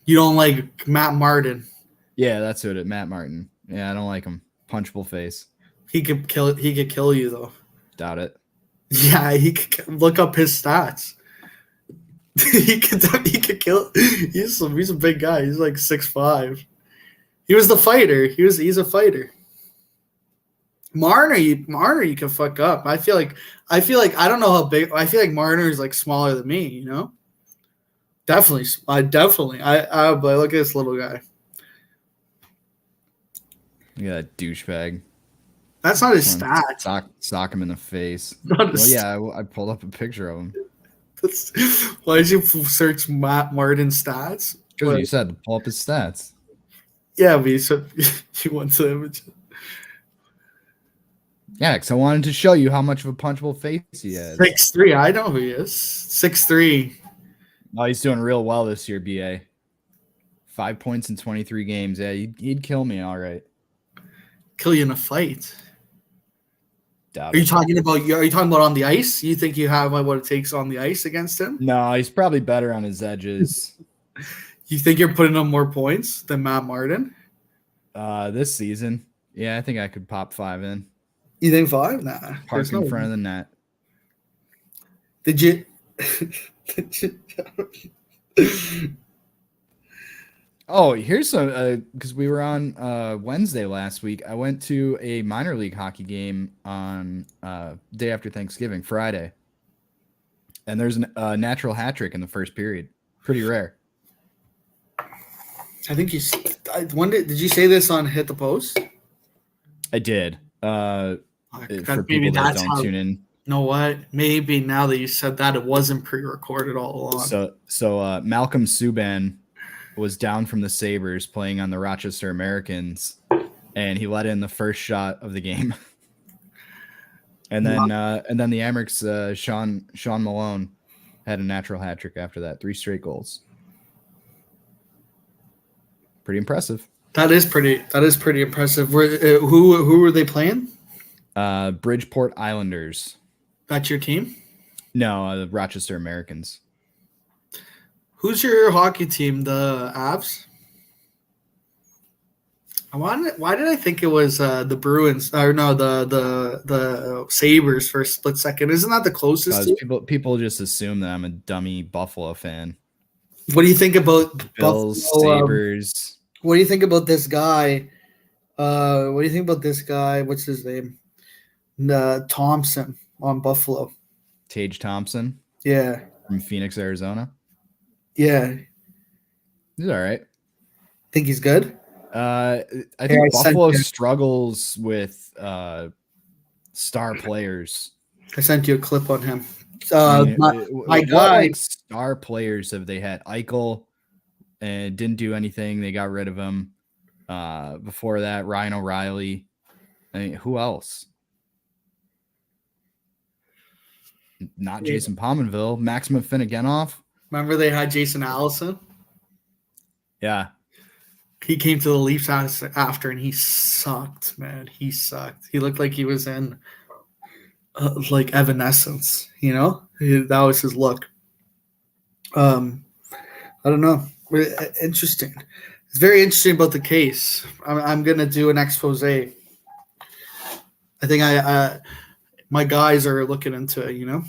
You don't like Matt Martin? Yeah, that's it. Matt Martin. Yeah, I don't like him. Punchable face. He could kill you though. Doubt it. Yeah, he could look up his stats. he could kill. He's a big guy. He's like 6'5". He was the fighter. He's a fighter. Marner, you can fuck up. I feel like I don't know how big. I feel like Marner is like smaller than me. Definitely. But look at this little guy. Look at that douchebag. That's not his stats. Sock him in the face. I pulled up a picture of him. Why did you search Matt Martin's stats? Because you said to pull up his stats. Yeah, but you went to the image. Yeah, because I wanted to show you how much of a punchable face he has. 6'3". I know who he is. 6'3". Oh, he's doing real well this year, BA. 5 points in 23 games. Yeah, he'd kill me, all right. Kill you in a fight. Doubt Are you talking about on the ice? You think you have what it takes on the ice against him? No, he's probably better on his edges. You think you're putting up more points than Matt Martin? This season. Yeah, I think I could pop 5 in. You think 5? Nah. Park in front of the net. Did you? Oh, here's some because we were on Wednesday last week. I went to a minor league hockey game on day after Thanksgiving, Friday, and there's a natural hat trick in the first period. Pretty rare. I think you. Did you say this on Hit the Post? I did. For people that don't tune in. You know what? Maybe now that you said that, it wasn't pre-recorded all along. So Malcolm Subban was down from the Sabres playing on the Rochester Americans, and he let in the first shot of the game. and then the Amerks, Sean Malone had a natural hat trick after that. 3 straight goals. Pretty impressive. That is pretty impressive. Who were they playing? Bridgeport Islanders. That's your team? No, the Rochester Americans. Who's your hockey team? The Avs? Why did I think it was the Bruins? Or no, the Sabres for a split second. Isn't that the closest team? People just assume that I'm a dummy Buffalo fan. What do you think about Bills, Buffalo, Sabres? What do you think about this guy? What's his name? Thompson on Buffalo. Tage Thompson? Yeah. From Phoenix, Arizona? Yeah. He's all right. Think he's good? I think Buffalo struggles with star players. I sent you a clip on him. My guy. Star players have they had? Eichel and didn't do anything. They got rid of him. Before that, Ryan O'Reilly. I mean, who else? Not Jason Pominville. Maxim Finneganov. Remember they had Jason Allison? Yeah. He came to the Leafs after, and he sucked, man. He sucked. He looked like he was in like Evanescence, you know? That was his look. I don't know. Interesting. It's very interesting about the case. I'm going to do an expose. I think my guys are looking into it, you know?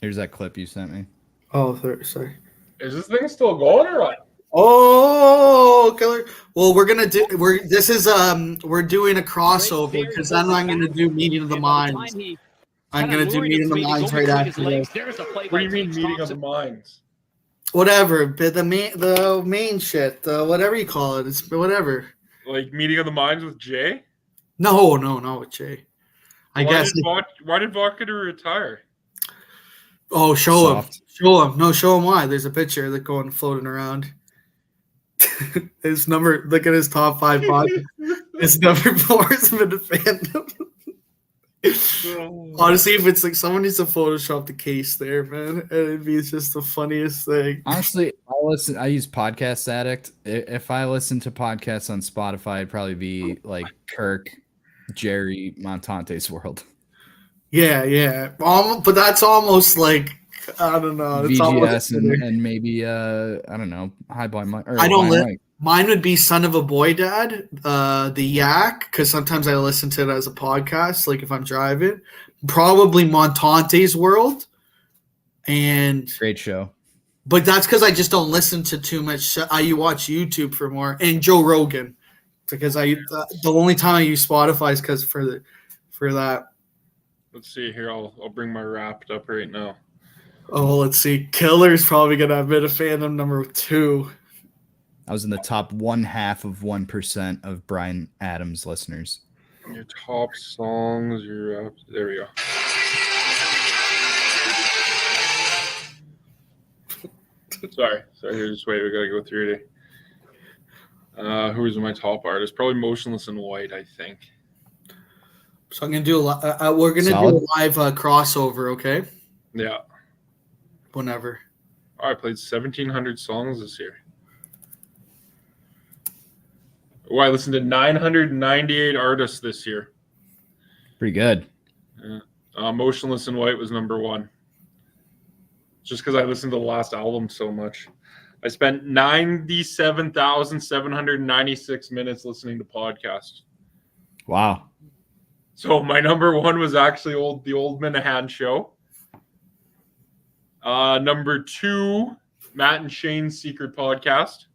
Here's that clip you sent me. Oh, sorry. Is this thing still going or what? Oh, killer! Well, we're doing a crossover because then I'm gonna do Meeting of the Minds. I'm gonna do Meeting of the Minds right after this. What do you mean Meeting of the Minds? Whatever, but the main shit, whatever you call it, it's whatever. Like Meeting of the Minds with Jay? No, not with Jay. Why did Vodka retire? Oh, show him. No, show him why. There's a picture that going floating around. His number. Look at his top 5 podcasts. His number 4 is been a fandom. Honestly, if it's like someone needs to Photoshop the case there, man, it'd be just the funniest thing. Honestly, I use Podcast Addict. If I listen to podcasts on Spotify, it'd probably be like Kirk, Jerry, Montante's World. Yeah. But that's almost like, I don't know. It's VGS and maybe I don't know, High Blind Mike. I don't. Mine would be Son of a Boy Dad, the Yak, because sometimes I listen to it as a podcast, like if I'm driving. Probably Montante's World, and great show. But that's because I just don't listen to too much. I watch YouTube for more, and Joe Rogan, because the only time I use Spotify is because for that. Let's see here. I'll bring my Wrapped up right now. Oh, let's see. Killer's probably gonna have been a fandom number 2. I was in the top 0.5% of Brian Adams listeners. Your top songs. There we go. Sorry. Here, just wait. We gotta go through it. Who is my top artist? Probably Motionless in White, I think. So I'm gonna do we're gonna do a live crossover, okay? Yeah. Whenever. I played 1,700 songs this year. Oh, I listened to 998 artists this year. Pretty good. Yeah. Motionless in White was number 1. Just because I listened to the last album so much. I spent 97,796 minutes listening to podcasts. Wow. So my number 1 was actually the Old Minahan Show. Number 2, Matt and Shane's Secret Podcast.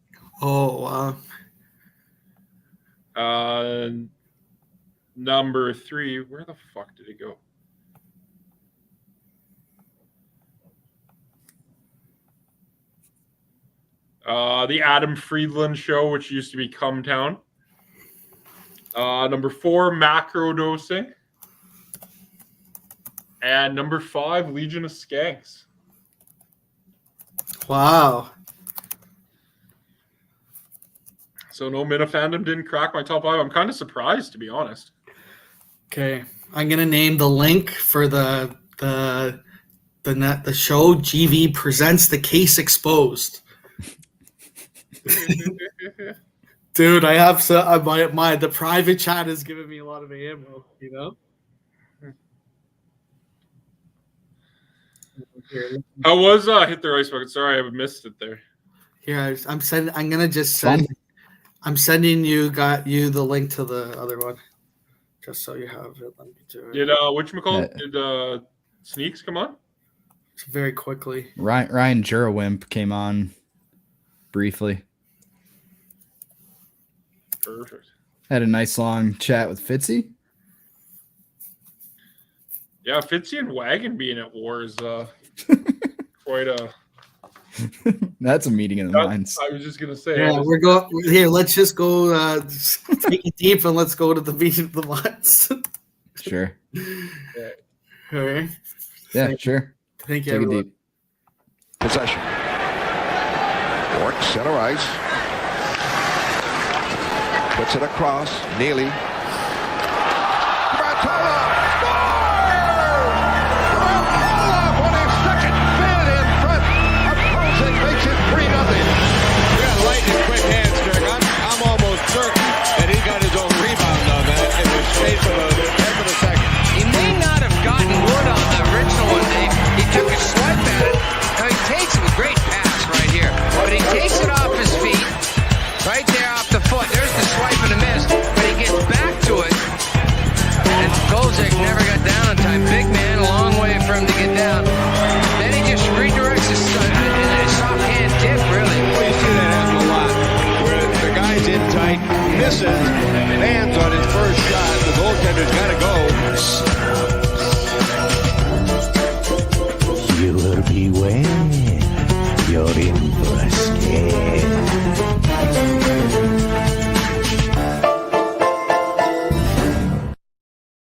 Oh, wow. Number 3, where the fuck did it go? The Adam Friedland Show, which used to be Come Town. Number 4, Macro Dosing. And number 5, Legion of Skanks. Wow. So no Minifandom didn't crack my top 5. I'm kind of surprised, to be honest. Okay. I'm going to name the link for the show. GV presents The Case Exposed. Dude, I have the private chat is giving me a lot of ammo, you know? How was Hit the Rice Bucket? Sorry, I missed it there. Here, I'm sending you the link to the other one, just so you have it. Let me do it. Did did Sneaks come on? Very quickly. Ryan Jurawimp came on briefly. Perfect. Had a nice long chat with Fitzy. Yeah, Fitzy and Wagon being at war is quite a. That's a meeting of the minds. I was just gonna say. Yeah, we're going here. Let's just go take it deep and let's go to the meeting of the minds. Sure. Yeah. All right. Yeah, sure. Thank you, Take everyone. it deep. Possession. York, center ice. Puts it across. Neely. misses and lands on his first shot. The goaltender's got to go. You will beware. You're in for a scare.